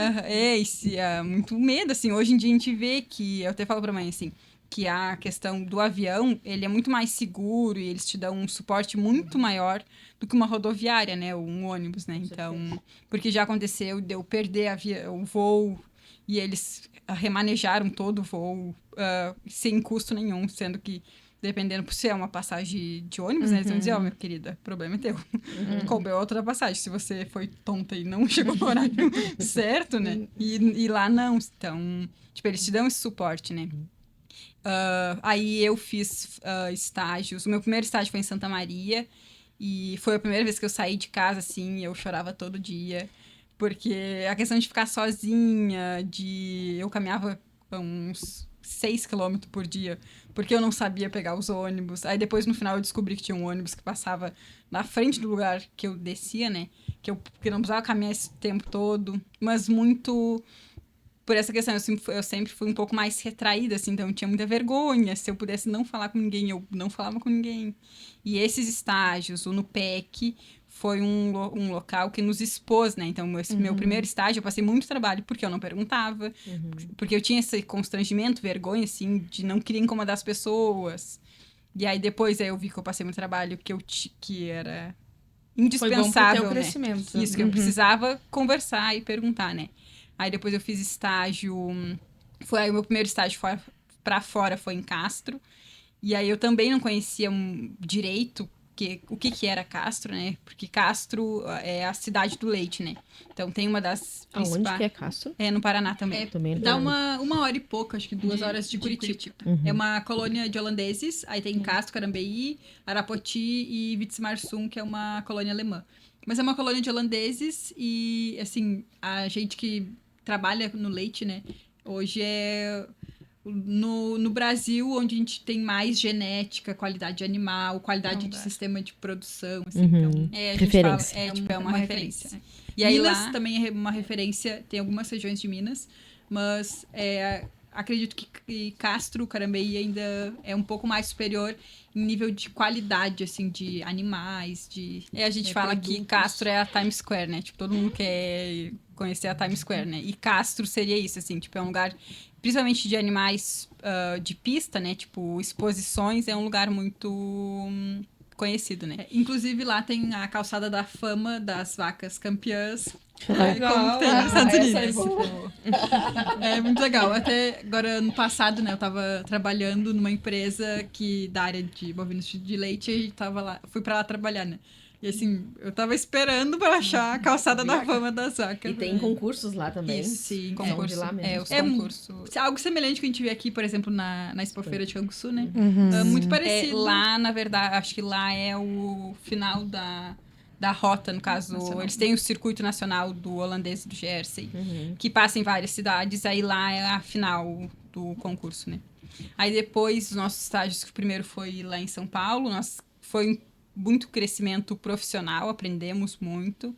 Muito medo, assim. Hoje em dia a gente vê que... Eu até falo pra mãe, assim... que a questão do avião, ele é muito mais seguro e eles te dão um suporte muito maior do que uma rodoviária, né? Ou um ônibus, né? Então, porque já aconteceu de eu perder o voo e eles remanejaram todo o voo sem custo nenhum, sendo que, dependendo se é uma passagem de ônibus, né? Eles vão dizer, minha querida, o problema é teu. Cobrou outra passagem. Se você foi tonta e não chegou no horário certo, né? E lá não. Então, tipo, eles te dão esse suporte, né? Aí eu fiz estágios. O meu primeiro estágio foi em Santa Maria. E foi a primeira vez que eu saí de casa, assim. Eu chorava todo dia. Porque a questão de ficar sozinha, eu caminhava uns 6 quilômetros por dia. Porque eu não sabia pegar os ônibus. Aí depois, no final, eu descobri que tinha um ônibus que passava na frente do lugar que eu descia, né? Que não precisava caminhar esse tempo todo. Mas muito... Por essa questão, eu sempre fui um pouco mais retraída, assim, então eu tinha muita vergonha. Se eu pudesse não falar com ninguém, eu não falava com ninguém. E esses estágios, o NUPEC, foi um local que nos expôs, né? Então, meu primeiro estágio, eu passei muito trabalho porque eu não perguntava, porque eu tinha esse constrangimento, vergonha, assim, de não querer incomodar as pessoas. E aí, depois, eu vi que eu passei muito trabalho que era indispensável, foi bom pro teu né? crescimento. Isso, que eu precisava conversar e perguntar, né? Aí depois eu fiz estágio... Aí o meu primeiro estágio pra fora foi em Castro. E aí eu também não conhecia direito o que era Castro, né? Porque Castro é a cidade do leite, né? Então tem uma das principais... Aonde que é Castro? É no Paraná também. Também Dá uma hora e pouco, acho que 2 horas de Curitiba. É uma colônia de holandeses. Aí tem Castro, Carambeí, Arapoti e Vitsmarsum, que é uma colônia alemã. Mas é uma colônia de holandeses e, assim, a gente que trabalha no leite, né? Hoje é no Brasil onde a gente tem mais genética, qualidade de animal, qualidade de sistema de produção, assim. Então, a gente Referência. fala, é uma referência. E aí Minas também é uma referência, tem algumas regiões de Minas, mas acredito que Castro, Carambeí ainda é um pouco mais superior em nível de qualidade, assim, de animais, a gente fala produtos. Que Castro é a Times Square, né? Tipo, todo mundo quer conhecer a Times Square, né? E Castro seria isso, assim, tipo, é um lugar, principalmente de animais de pista, né? Tipo, exposições, é um lugar muito conhecido, né? Inclusive, lá tem a calçada da fama das vacas campeãs, Como tem nos Estados essa é Unidos. boa. É muito legal. Até agora, no passado, né, eu tava trabalhando numa empresa da área de bovinos de leite e fui pra lá trabalhar, né? E assim, eu tava esperando pra achar a calçada da fama da Zaca. E tem concursos lá também. Isso, sim. Concurso de lá mesmo. Os concursos. Algo semelhante que a gente vê aqui, por exemplo, na Expofeira de Canguçu, né? Muito parecido. Lá, na verdade, acho que lá é o final da rota, no caso. Nacional. Eles têm o circuito nacional do holandês do Jersey, que passa em várias cidades. Aí lá é a final do concurso, né? Aí depois, os nossos estágios, que o primeiro foi lá em São Paulo, foi muito crescimento profissional, aprendemos muito.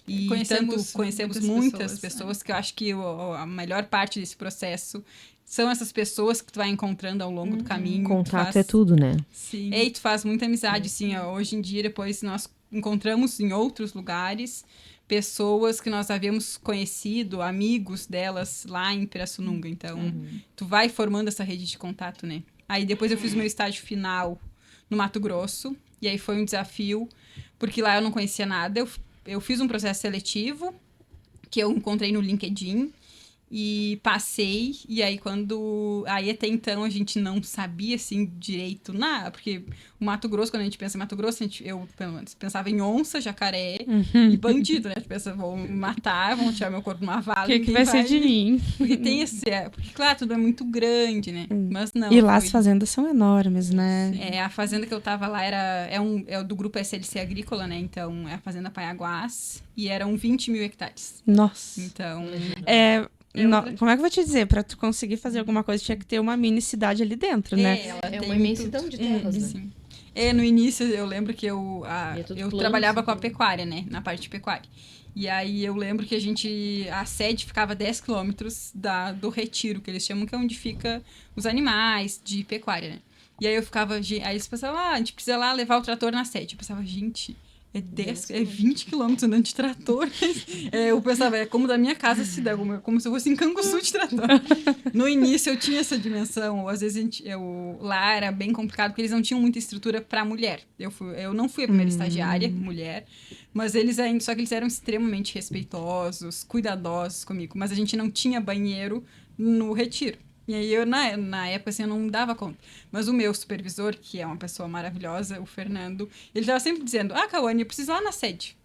E Conhecemos muitas pessoas, pessoas que eu acho que a melhor parte desse processo são essas pessoas que tu vai encontrando ao longo do caminho. Contato é tudo, né? Sim. E aí tu faz muita amizade, assim, ó, hoje em dia, depois nós encontramos em outros lugares pessoas que nós havíamos conhecido, amigos delas lá em Pirassununga. Então, tu vai formando essa rede de contato, né? Aí depois eu fiz o meu estágio final no Mato Grosso, e aí foi um desafio, porque lá eu não conhecia nada. Eu fiz um processo seletivo, que eu encontrei no LinkedIn, e passei, e aí aí até então a gente não sabia, assim, direito nada, porque o Mato Grosso, quando a gente pensa em Mato Grosso, eu, pelo menos, pensava em onça, jacaré e bandido, né? Tu pensa, vão me matar, vão tirar meu corpo numa vala. O que vai ser de mim? Porque tem esse... porque, claro, tudo é muito grande, né? Mas não. E lá as fazendas são enormes, né? A fazenda que eu tava lá é do grupo SLC Agrícola, né? Então, é a Fazenda Paiaguás, e eram 20 mil hectares. Nossa. Então... Como é que eu vou te dizer? Pra tu conseguir fazer alguma coisa, tinha que ter uma mini cidade ali dentro, né? Ela É tem uma imensidão de terras, né? Sim. No início, eu lembro que eu tudo trabalhava com a plano, pecuária, né? Na parte de pecuária. E aí, eu lembro que a sede ficava 10 quilômetros do retiro, que eles chamam, que é onde fica os animais de pecuária, né? E aí, aí eles pensavam, a gente precisa lá levar o trator na sede. Eu pensava, gente... É 20 quilômetros andando de trator. Eu pensava, é como da minha casa se dá, como se eu fosse em Canguçu de trator. No início eu tinha essa dimensão, às vezes lá era bem complicado, porque eles não tinham muita estrutura para mulher. Eu não fui a primeira estagiária, mulher, mas só que eles eram extremamente respeitosos, cuidadosos comigo, mas a gente não tinha banheiro no retiro. E aí, na época, assim, eu não dava conta. Mas o meu supervisor, que é uma pessoa maravilhosa, o Fernando, ele tava sempre dizendo, Cauane, eu preciso ir lá na sede.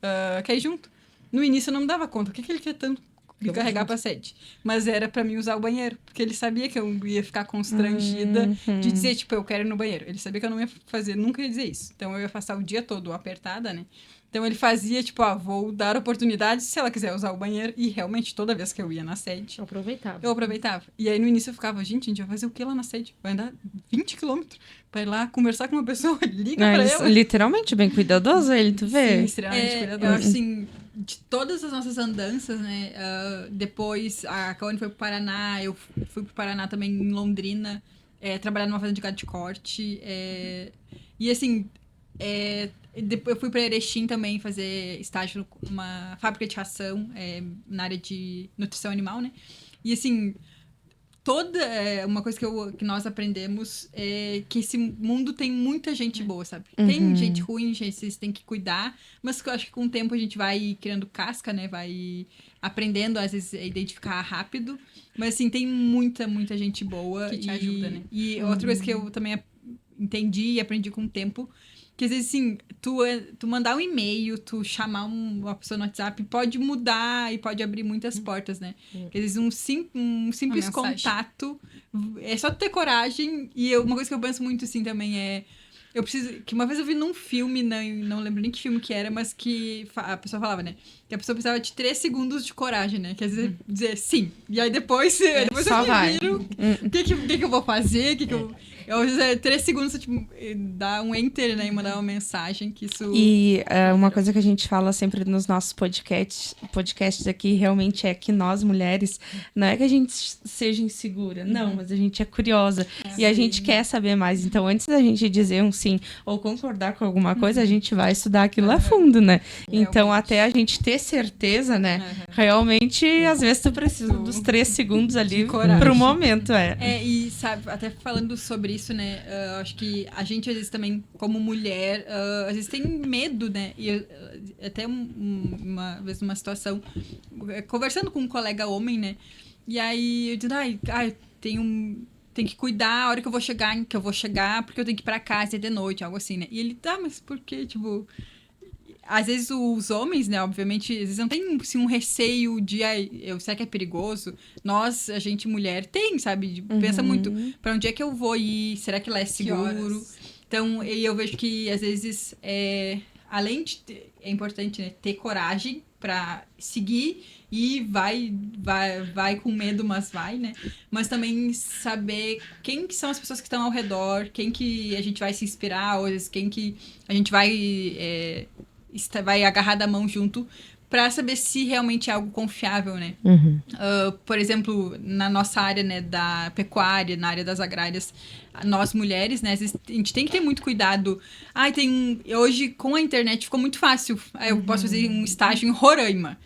Quer ir junto? No início, eu não me dava conta. O que ele quer tanto me carregar pra sede? Mas era pra mim usar o banheiro. Porque ele sabia que eu ia ficar constrangida de dizer, tipo, eu quero ir no banheiro. Ele sabia que eu não ia nunca ia dizer isso. Então, eu ia passar o dia todo apertada, né? Então, ele fazia, tipo, vou dar oportunidade se ela quiser usar o banheiro. E, realmente, toda vez que eu ia na sede... Eu aproveitava. E aí, no início, eu ficava, gente, a gente vai fazer o que lá na sede? Vai andar 20 quilômetros pra ir lá conversar com uma pessoa, liga pra ela. Literalmente bem cuidadoso ele, tu vê? Sim, extremamente cuidadoso. Eu acho, assim, de todas as nossas andanças, né? Depois, a Cauane foi pro Paraná, eu fui pro Paraná também, em Londrina, trabalhar numa fazenda de gado de corte. E, assim... Depois eu fui para Erechim também fazer estágio numa fábrica de ração, na área de nutrição animal, né? E assim, uma coisa que nós aprendemos é que esse mundo tem muita gente boa, sabe? Tem gente ruim, vocês têm que cuidar, mas eu acho que com o tempo a gente vai criando casca, né? Vai aprendendo, às vezes, a identificar rápido. Mas assim, tem muita gente boa. Que te ajuda, né? E outra coisa que eu também entendi e aprendi com o tempo, que às vezes, assim, tu mandar um e-mail, tu chamar uma pessoa no WhatsApp, pode mudar e pode abrir muitas portas, né? Porque às vezes um simples contato, é só tu ter coragem. E uma coisa que eu penso muito, assim, também que uma vez eu vi num filme, não lembro nem que filme que era, mas que a pessoa falava, né? Que a pessoa precisava de 3 segundos de coragem, né? Quer dizer, dizer sim. E aí depois eu me viro, o que eu vou fazer, às vezes 3 segundos, tipo, dá um enter, né? E mandar uma mensagem, que isso... E uma coisa que a gente fala sempre nos nossos podcasts aqui, realmente é que nós, mulheres, não é que a gente seja insegura, não, mas a gente é curiosa. E a gente quer saber mais. Então, antes da gente dizer um sim assim, ou concordar com alguma coisa, a gente vai estudar aquilo a fundo, né? Então, até a gente ter certeza, né? Realmente, às vezes tu precisa dos 3 segundos ali pro momento, E sabe, até falando sobre isso, né? Acho que a gente, às vezes, também, como mulher, às vezes tem medo, né? E até uma vez, numa situação, conversando com um colega homem, né? E aí eu dizendo, tem que cuidar a hora que eu vou chegar, porque eu tenho que ir pra casa de noite, algo assim, né? E ele, mas por quê? Tipo, às vezes os homens, né, obviamente, às vezes não tem assim, um receio de, será que é perigoso? A gente mulher, tem, sabe? Pensa muito, pra onde é que eu vou ir? Será que lá é seguro? Então, eu vejo que, às vezes, além de é importante, né, ter coragem pra seguir e vai com medo, mas vai, né? Mas também saber quem que são as pessoas que estão ao redor, quem que a gente vai se inspirar, ou quem que a gente vai agarrar da mão junto para saber se realmente é algo confiável, né? Por exemplo, na nossa área, né, da pecuária, na área das agrárias, nós mulheres, né, às vezes a gente tem que ter muito cuidado. Hoje, com a internet, ficou muito fácil. Eu posso fazer um estágio em Roraima.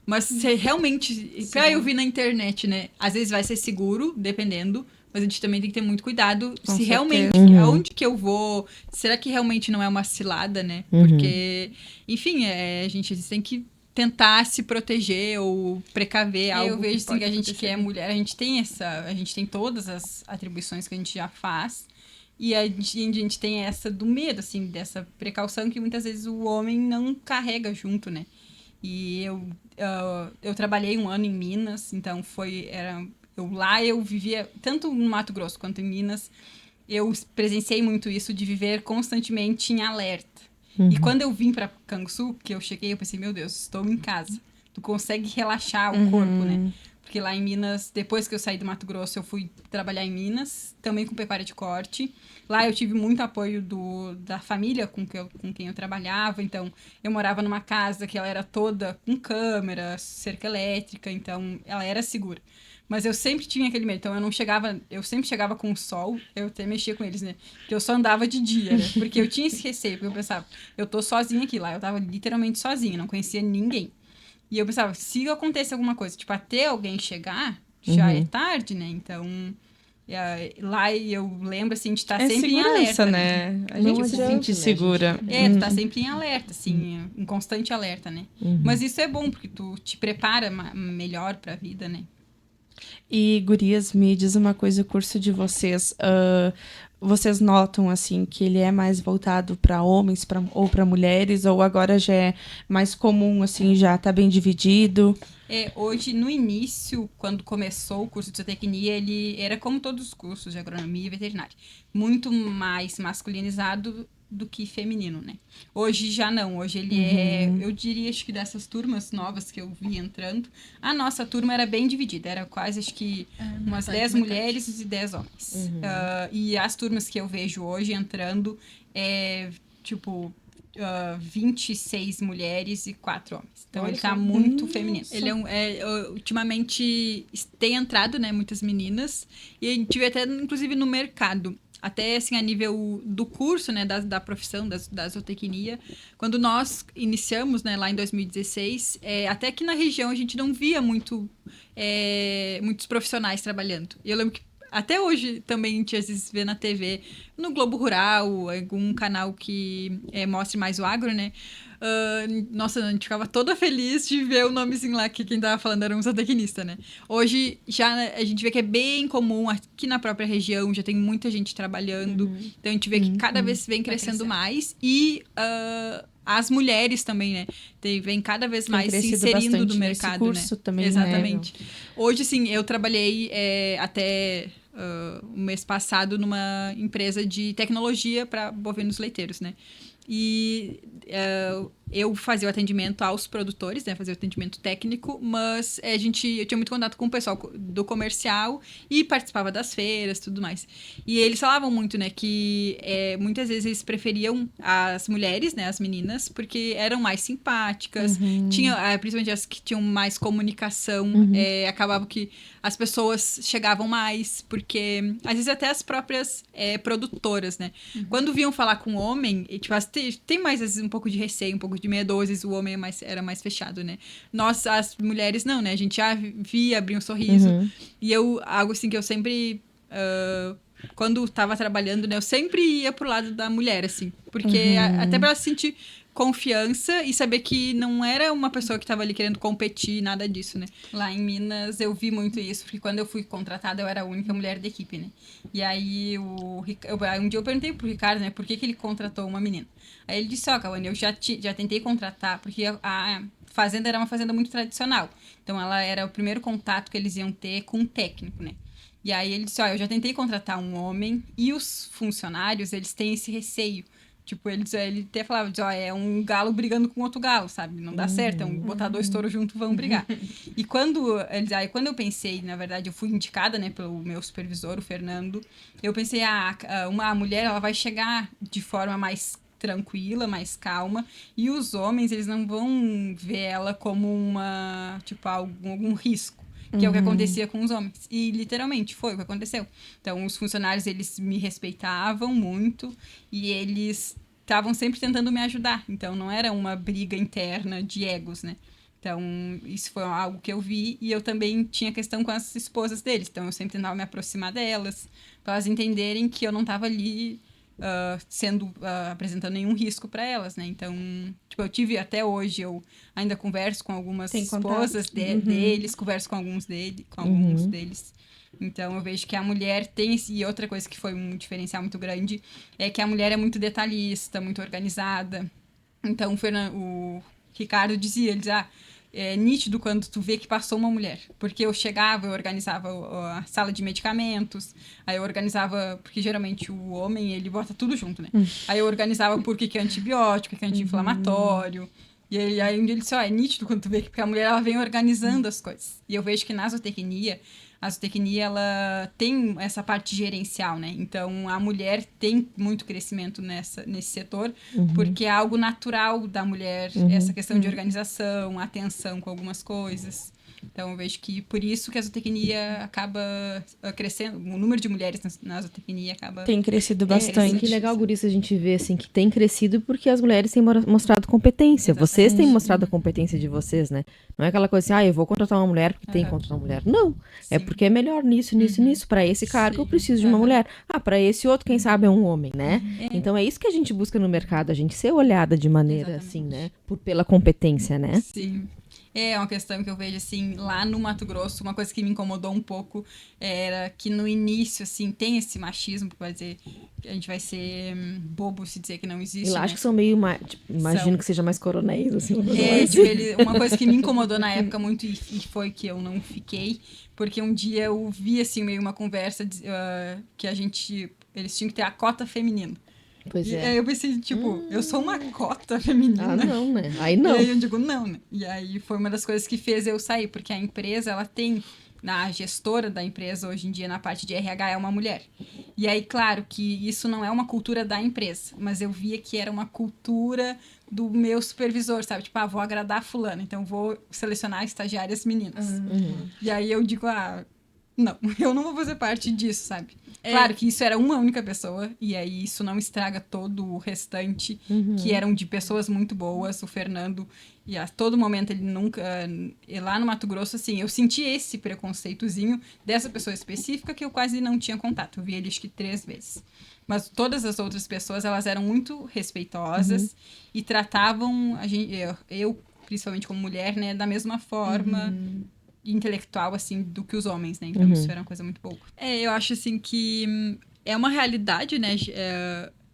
Mas se realmente, pra eu vir na internet, né, às vezes vai ser seguro, dependendo, mas a gente também tem que ter muito cuidado se realmente, aonde que eu vou, será que realmente não é uma cilada, né? Porque, enfim, a gente tem que tentar se proteger ou precaver algo. Eu vejo assim, que a gente que é mulher, a gente tem todas as atribuições que a gente já faz. E a gente tem essa do medo, assim, dessa precaução que muitas vezes o homem não carrega junto, né? E eu trabalhei 1 ano em Minas, então eu vivia tanto no Mato Grosso quanto em Minas. Eu presenciei muito isso de viver constantemente em alerta. E quando eu vim para Canguçu, que eu cheguei, eu pensei, meu Deus, estou em casa. Tu consegue relaxar o corpo, né? Porque lá em Minas, depois que eu saí do Mato Grosso, eu fui trabalhar em Minas, também com pecuária de corte. Lá eu tive muito apoio da família com quem eu trabalhava. Então, eu morava numa casa que ela era toda com câmera, cerca elétrica, então ela era segura. Mas eu sempre tinha aquele medo. Então, eu sempre chegava com o sol, eu até mexia com eles, né? Porque eu só andava de dia, né? Porque eu tinha esse receio, porque eu pensava, eu tô sozinha aqui. Lá eu tava literalmente sozinha, não conhecia ninguém. E eu pensava, se acontecer alguma coisa, tipo, até alguém chegar, já é tarde, né? Então, lá eu lembro, assim, de estar sempre em alerta, né? A gente se sente segura. Tu tá sempre em alerta, assim, em constante alerta, né? Mas isso é bom, porque tu te prepara melhor pra vida, né? E, gurias, me diz uma coisa, o curso de vocês, vocês notam, assim, que ele é mais voltado para homens ou para mulheres, ou agora já é mais comum, assim, já tá bem dividido? Hoje, no início, quando começou o curso de zootecnia, ele era como todos os cursos de agronomia e veterinária, muito mais masculinizado do que feminino, né? Hoje já não, hoje ele eu diria, acho que dessas turmas novas que eu vi entrando, a nossa turma era bem dividida, era quase, acho que umas 10 mulheres e 10 homens. E as turmas que eu vejo hoje entrando tipo, 26 mulheres e 4 homens. Então, ele tá muito feminino. Ele ultimamente tem entrado, né, muitas meninas, e a gente vê até, inclusive, no mercado, até assim, a nível do curso, né, da profissão, da zootecnia. Quando nós iniciamos, né, lá em 2016, até que na região a gente não via muitos profissionais trabalhando. E eu lembro que até hoje também a gente às vezes vê na TV, no Globo Rural, algum canal que mostre mais o agro, né? Nossa, a gente ficava toda feliz de ver o nomezinho lá que quem tava falando era um zootecnista, né? Hoje já a gente vê que é bem comum aqui na própria região, já tem muita gente trabalhando. Então a gente vê que cada vez vem crescendo mais. E as mulheres também, né? Vem cada vez mais se inserindo no mercado, curso, né? Também, exatamente. Né? Hoje, sim, eu trabalhei até o mês passado numa empresa de tecnologia para bovinos leiteiros, né? E eu fazia o atendimento aos produtores, né? Fazia o atendimento técnico, mas eu tinha muito contato com o pessoal do comercial e participava das feiras e tudo mais. E eles falavam muito, né? Que muitas vezes eles preferiam as mulheres, né? As meninas, porque eram mais simpáticas. Principalmente as que tinham mais comunicação. Acabava que as pessoas chegavam mais, porque às vezes até as próprias produtoras, né? Quando vinham falar com o homem, tipo, tem mais às vezes um pouco de receio, um pouco de medo, às vezes o homem era mais fechado, né? Nós, as mulheres, não, né? A gente já via abrir um sorriso. E algo assim que eu sempre... quando tava trabalhando, né? Eu sempre ia pro lado da mulher, assim. Porque até pra ela se sentir confiança e saber que não era uma pessoa que tava ali querendo competir, nada disso, né? Lá em Minas eu vi muito isso, porque quando eu fui contratada eu era a única mulher da equipe, né? E aí um dia eu perguntei pro Ricardo, né, por que ele contratou uma menina. Aí ele disse, Cauane, eu já tentei contratar, porque a fazenda era uma fazenda muito tradicional. Então ela era o primeiro contato que eles iam ter com um técnico, né? E aí ele disse, eu já tentei contratar um homem e os funcionários, eles têm esse receio. Tipo, ele até falava, é um galo brigando com outro galo, sabe? Não dá certo, botar dois touros juntos, vão brigar. E quando eu pensei, na verdade, eu fui indicada, né, pelo meu supervisor, o Fernando, eu pensei, uma mulher, ela vai chegar de forma mais tranquila, mais calma, e os homens, eles não vão ver ela como algum risco. Que é o que acontecia com os homens. E, literalmente, foi o que aconteceu. Então, os funcionários, eles me respeitavam muito e eles estavam sempre tentando me ajudar. Então, não era uma briga interna de egos, né? Então, isso foi algo que eu vi. E eu também tinha questão com as esposas deles. Então, eu sempre tentava me aproximar delas, para elas entenderem que eu não estava ali apresentando nenhum risco para elas, né? Então, eu tive até hoje, eu ainda converso com algumas esposas deles, converso com alguns deles. Então, eu vejo que a mulher tem... E outra coisa que foi um diferencial muito grande é que a mulher é muito detalhista, muito organizada. Então, o Ricardo dizia, ele dizia, é nítido quando tu vê que passou uma mulher. Porque eu chegava, eu organizava a sala de medicamentos, aí eu organizava... Porque geralmente o homem, ele bota tudo junto, né? Aí eu organizava por que é antibiótico, que é anti-inflamatório. E aí um dia ele disse, é nítido quando tu vê que a mulher, ela vem organizando as coisas. E eu vejo que na zootecnia, a zootecnia, ela tem essa parte gerencial, né? Então, a mulher tem muito crescimento nesse setor, porque é algo natural da mulher, essa questão de organização, atenção com algumas coisas. Então, eu vejo que por isso que a zootecnia acaba crescendo, o número de mulheres na zootecnia acaba... Tem crescido bastante. Que legal, Gurice, a gente vê, assim, que tem crescido porque as mulheres têm mostrado competência. Exatamente. Vocês têm mostrado a competência de vocês, né? Não é aquela coisa assim, eu vou contratar uma mulher porque tem que contratar uma mulher. Não, é porque é melhor nisso. Para esse cargo eu preciso de uma mulher. Para esse outro, quem sabe, é um homem, né? Então, é isso que a gente busca no mercado, a gente ser olhada de maneira, assim, né? Pela competência, né? Sim. É uma questão que eu vejo, assim, lá no Mato Grosso, uma coisa que me incomodou um pouco era que no início, assim, tem esse machismo, que vai dizer que a gente vai ser bobo se dizer que não existe, E lá, né? acho que são meio, imagino que seja mais coronéis, assim. Uma coisa que me incomodou na época muito e foi que eu não fiquei, porque um dia eu vi, assim, meio uma conversa que eles tinham que ter a cota feminina. Pois e é. aí eu pensei, eu sou uma cota feminina. Não, né? Aí não. E aí eu digo, não, né? E aí foi uma das coisas que fez eu sair, porque a empresa, ela tem, a gestora da empresa hoje em dia, na parte de RH, é uma mulher. E aí, claro que isso não é uma cultura da empresa, mas eu via que era uma cultura do meu supervisor, sabe? Vou agradar a fulana, então vou selecionar estagiárias meninas. E aí eu digo, não, eu não vou fazer parte disso, sabe? Claro que isso era uma única pessoa, e aí isso não estraga todo o restante, que eram de pessoas muito boas, o Fernando, e a todo momento ele nunca... E lá no Mato Grosso, assim, eu senti esse preconceitozinho dessa pessoa específica que eu quase não tinha contato, eu vi ele acho que 3 vezes. Mas todas as outras pessoas, elas eram muito respeitosas e tratavam eu, principalmente como mulher, né, da mesma forma... intelectual, assim, do que os homens, né? Então, isso era uma coisa muito boa. Eu acho, assim, que é uma realidade, né?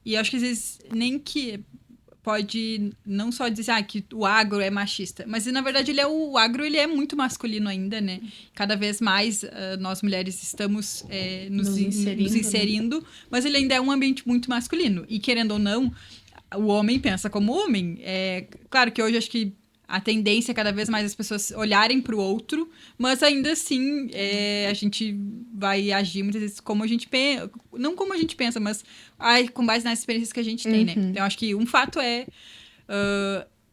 E eu acho que, às vezes, nem que pode não só dizer que o agro é machista, mas, na verdade, o agro, ele é muito masculino ainda, né? Cada vez mais nós, mulheres, estamos nos inserindo, mas ele ainda é um ambiente muito masculino. E, querendo ou não, o homem pensa como homem. Claro que hoje acho que a tendência é cada vez mais as pessoas olharem para o outro, mas ainda assim a gente vai agir muitas vezes como a gente pensa, não como a gente pensa, mas com base nas experiências que a gente tem, né? Então, acho que um fato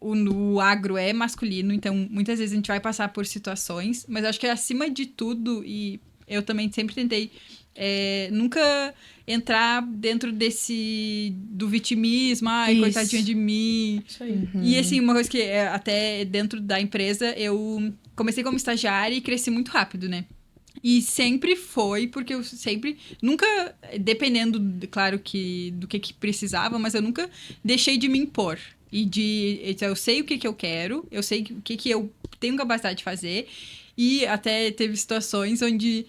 o agro é masculino, então muitas vezes a gente vai passar por situações, mas acho que acima de tudo, e eu também sempre tentei nunca entrar dentro do vitimismo, coitadinha de mim. Isso aí. E assim, uma coisa que até dentro da empresa, eu comecei como estagiária e cresci muito rápido, né? E sempre foi, porque eu sempre, nunca, dependendo, claro, do que precisava, mas eu nunca deixei de me impor. Eu sei o que eu quero, eu sei o que eu tenho capacidade de fazer, e até teve situações onde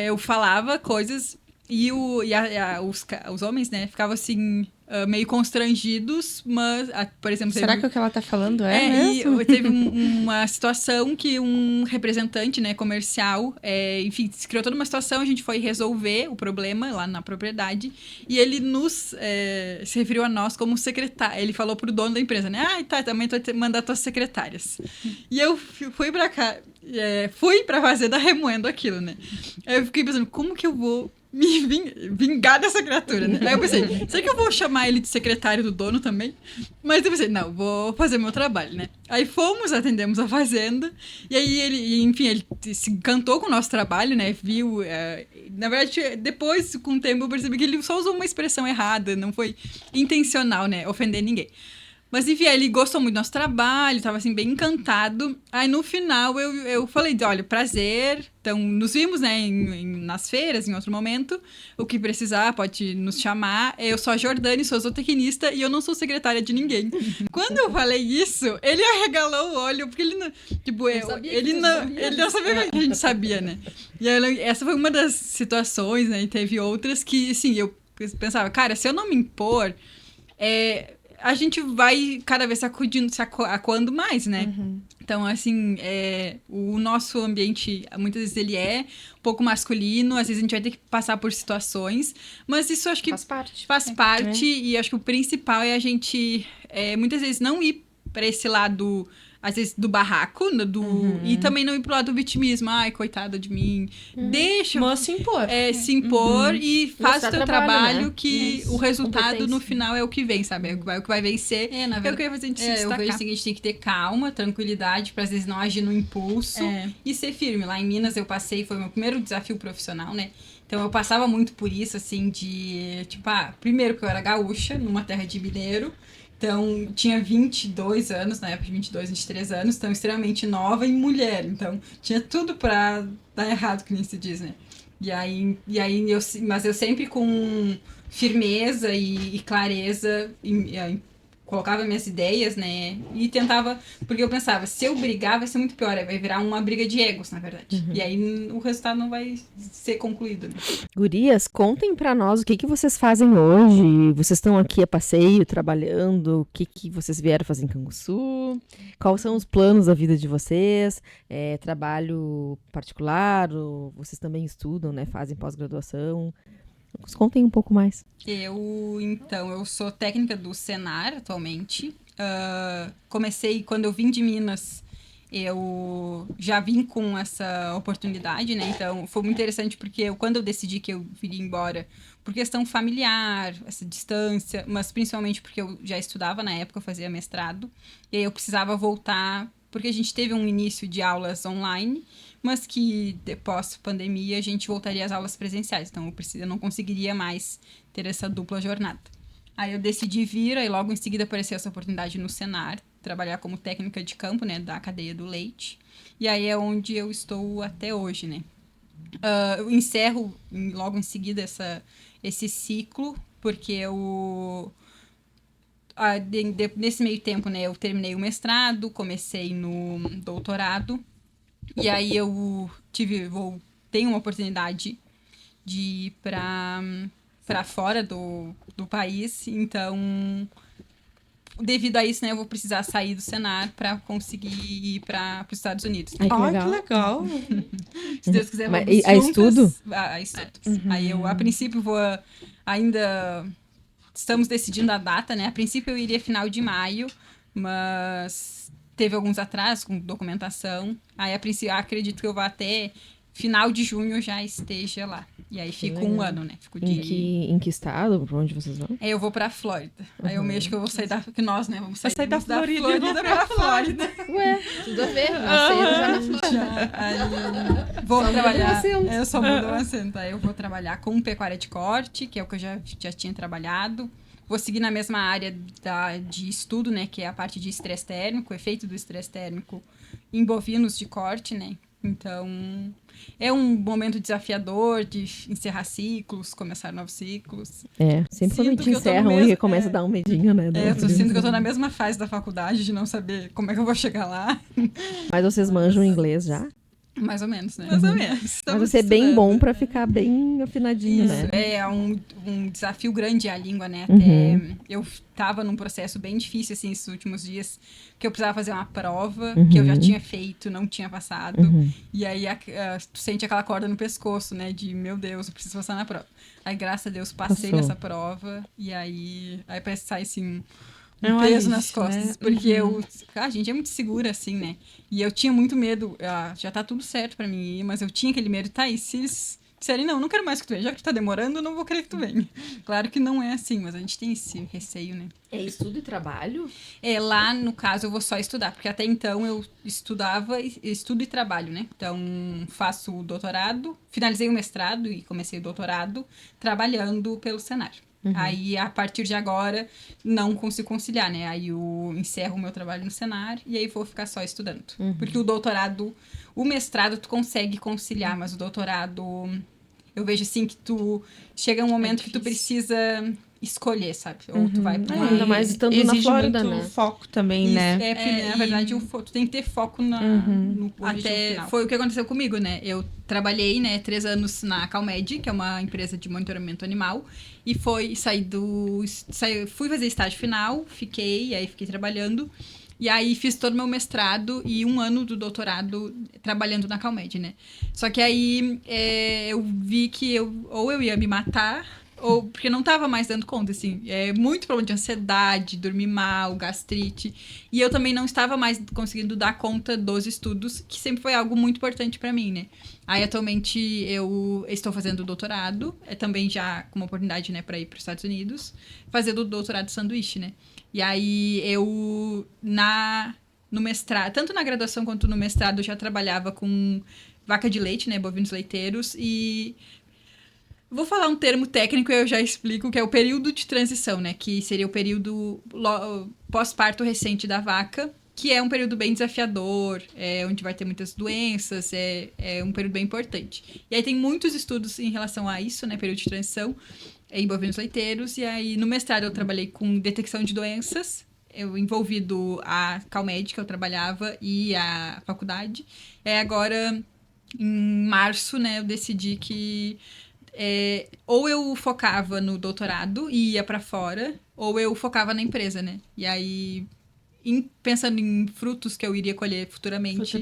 eu falava coisas e os homens, né, ficavam assim, meio constrangidos, mas, por exemplo... Será que o que ela tá falando mesmo? E teve uma situação que um representante, né, comercial, enfim, se criou toda uma situação, a gente foi resolver o problema lá na propriedade, e ele se referiu a nós como secretária. Ele falou pro dono da empresa, né, também tô mandar tuas secretárias. E eu fui pra cá, fui pra fazenda remoendo aquilo, né. Aí eu fiquei pensando, como que eu vou me vingar dessa criatura, né? Aí eu pensei, será que eu vou chamar ele de secretário do dono também? Mas eu pensei, não, vou fazer meu trabalho, né? Aí atendemos a fazenda, e aí ele se encantou com o nosso trabalho, né? Viu, na verdade, depois, com o tempo, eu percebi que ele só usou uma expressão errada, não foi intencional, né? Ofender ninguém. Mas, enfim, ele gostou muito do nosso trabalho, estava, assim, bem encantado. Aí, no final, eu falei, olha, prazer. Então, nos vimos, né, nas feiras, em outro momento. O que precisar, pode nos chamar. Eu sou a Jordane, sou zootecnista e eu não sou secretária de ninguém. Quando eu falei isso, ele arregalou o olho, porque ele não... Tipo, ele não sabia que a gente sabia, né? E aí, essa foi uma das situações, né? E teve outras que, assim, eu pensava, cara, se eu não me impor... a gente vai cada vez se acuando mais, né? Então, assim, o nosso ambiente, muitas vezes ele é um pouco masculino, às vezes a gente vai ter que passar por situações, mas isso acho que faz parte e acho que o principal é a gente, muitas vezes, não ir para esse lado... às vezes, do barraco, e também não ir pro lado do vitimismo. Ai, coitada de mim. Deixa... Mas se impor. Se impor e faz o teu trabalho, né? Que Isso. o resultado, no final, é o que vem, sabe? É o que vai vencer. Na verdade, é o que vai fazer a gente se destacar. Eu vejo assim, que a gente tem que ter calma, tranquilidade, pra às vezes não agir no impulso e ser firme. Lá em Minas, eu passei, foi o meu primeiro desafio profissional, né? Então, eu passava muito por isso, assim, de... Tipo, primeiro que eu era gaúcha, numa terra de mineiro. Então, tinha 22 anos, na época de 22, 23 anos, então extremamente nova e mulher. Então, tinha tudo pra dar errado, que nem se diz, né? Mas eu sempre com firmeza e clareza colocava minhas ideias, né? E tentava... Porque eu pensava, se eu brigar, vai ser muito pior. Vai virar uma briga de egos, na verdade. E aí, o resultado não vai ser concluído. Né? Gurias, contem pra nós o que vocês fazem hoje. Vocês estão aqui a passeio, trabalhando. O que vocês vieram fazer em Canguçu? Quais são os planos da vida de vocês? Trabalho particular? Ou vocês também estudam, né? Fazem pós-graduação? Contem um pouco mais. Eu sou técnica do Senar atualmente. Comecei, quando eu vim de Minas, eu já vim com essa oportunidade, né? Então, foi muito interessante porque quando eu decidi que eu viria embora, por questão familiar, essa distância, mas principalmente porque eu já estudava na época, eu fazia mestrado, e aí eu precisava voltar, porque a gente teve um início de aulas online, mas que, depois pandemia, a gente voltaria às aulas presenciais. Então, eu não conseguiria mais ter essa dupla jornada. Aí eu decidi vir, aí logo em seguida apareceu essa oportunidade no Senar, trabalhar como técnica de campo, né, da cadeia do leite. E aí é onde eu estou até hoje, né. Eu encerro logo em seguida esse ciclo, porque nesse meio tempo, né, eu terminei o mestrado, comecei no doutorado, e aí eu tenho uma oportunidade de ir para fora do país, então, devido a isso, né, eu vou precisar sair do Senar para conseguir ir para os Estados Unidos. Ai, Que legal. Se Deus quiser, vamos a juntas. estudo? A estudo. Aí eu, a princípio, vou ainda estamos decidindo a data, né? A princípio eu iria final de maio, mas teve alguns atrasos com documentação. Aí, a princípio, acredito que eu vá até final de junho já esteja lá. E aí fico legal. 1 ano, né? Fico Em que estado? Pra onde vocês vão? Aí eu vou pra Flórida. Aí eu mesmo que eu vou sair da... Que nós, né? Vamos sair, sair da Flórida. pra Flórida. Ué, tudo a ver. Nasceram já na Flórida. Aí vou trabalhar. acento. Eu só mudo o acento. Aí eu vou trabalhar com pecuária de corte, que é o que eu já tinha trabalhado. Vou seguir na mesma área de estudo, né? Que é a parte de estresse térmico, o efeito do estresse térmico em bovinos de corte, né? Então, é um momento desafiador de encerrar ciclos, começar novos ciclos. Sempre quando a Sinto gente que eu tô no encerra um mesmo- e começa a dar um medinho, né? Eu sinto que eu tô na mesma fase da faculdade de não saber como é que eu vou chegar lá. Mas vocês manjam inglês já? Mais ou menos, né? Mais ou menos. Mas você é bem bom pra ficar bem afinadinho, Isso, né? é um desafio grande a língua, né? Até eu tava num processo bem difícil, assim, esses últimos dias, que eu precisava fazer uma prova que eu já tinha feito, não tinha passado. E aí tu sente aquela corda no pescoço, né? De, meu Deus, eu preciso passar na prova. Aí, graças a Deus, passei Passou. nessa prova. E aí parece que sai, assim, É um um peso alívio, nas costas. né? Porque a gente é muito segura, assim, né? E eu tinha muito medo. Já tá tudo certo pra mim ir, mas eu tinha aquele medo. Tá, e se eles disserem, não quero mais que tu venha. Já que tu tá demorando, eu não vou querer que tu venha. Claro que não é assim, mas a gente tem esse receio, né? É estudo e trabalho? Lá, no caso, eu vou só estudar. Porque até então eu estudo e trabalho, né? Então, faço o doutorado, finalizei o mestrado e comecei o doutorado trabalhando pelo Senar. Aí, a partir de agora, não consigo conciliar, né? Aí eu encerro o meu trabalho no Senar e aí vou ficar só estudando. Porque o doutorado, o mestrado tu consegue conciliar, mas o doutorado, eu vejo assim que tu chega um momento que tu precisa escolher, sabe? Ou tu vai pra Ainda mais estando na Exige Flórida, muito né? foco também, isso, né? porque, na verdade, tu tem que ter foco no objetivo Até final. foi o que aconteceu comigo, né? Eu trabalhei, né, 3 anos na CalMed, que é uma empresa de monitoramento animal, e fui fazer estágio final, fiquei trabalhando, e aí fiz todo o meu mestrado e 1 ano do doutorado trabalhando na CalMed, né? Só que aí eu vi que ou eu ia me matar, ou porque não tava mais dando conta, assim. Muito problema de ansiedade, dormir mal, gastrite. E eu também não estava mais conseguindo dar conta dos estudos, que sempre foi algo muito importante para mim, né? Aí, atualmente, eu estou fazendo doutorado, também já com uma oportunidade, né, para ir para os Estados Unidos, fazendo o doutorado sanduíche, né? E aí, no mestrado, tanto na graduação quanto no mestrado, eu já trabalhava com vaca de leite, né, bovinos leiteiros, e vou falar um termo técnico e eu já explico, que é o período de transição, né? Que seria o período pós-parto recente da vaca, que é um período bem desafiador, onde vai ter muitas doenças, é um período bem importante. E aí tem muitos estudos em relação a isso, né? Período de transição em bovinos leiteiros. E aí no mestrado eu trabalhei com detecção de doenças, eu envolvido a CalMed, que eu trabalhava, e a faculdade. Agora, em março, né? Eu decidi que ou eu focava no doutorado e ia pra fora, ou eu focava na empresa, né? E aí, pensando em frutos que eu iria colher futuramente,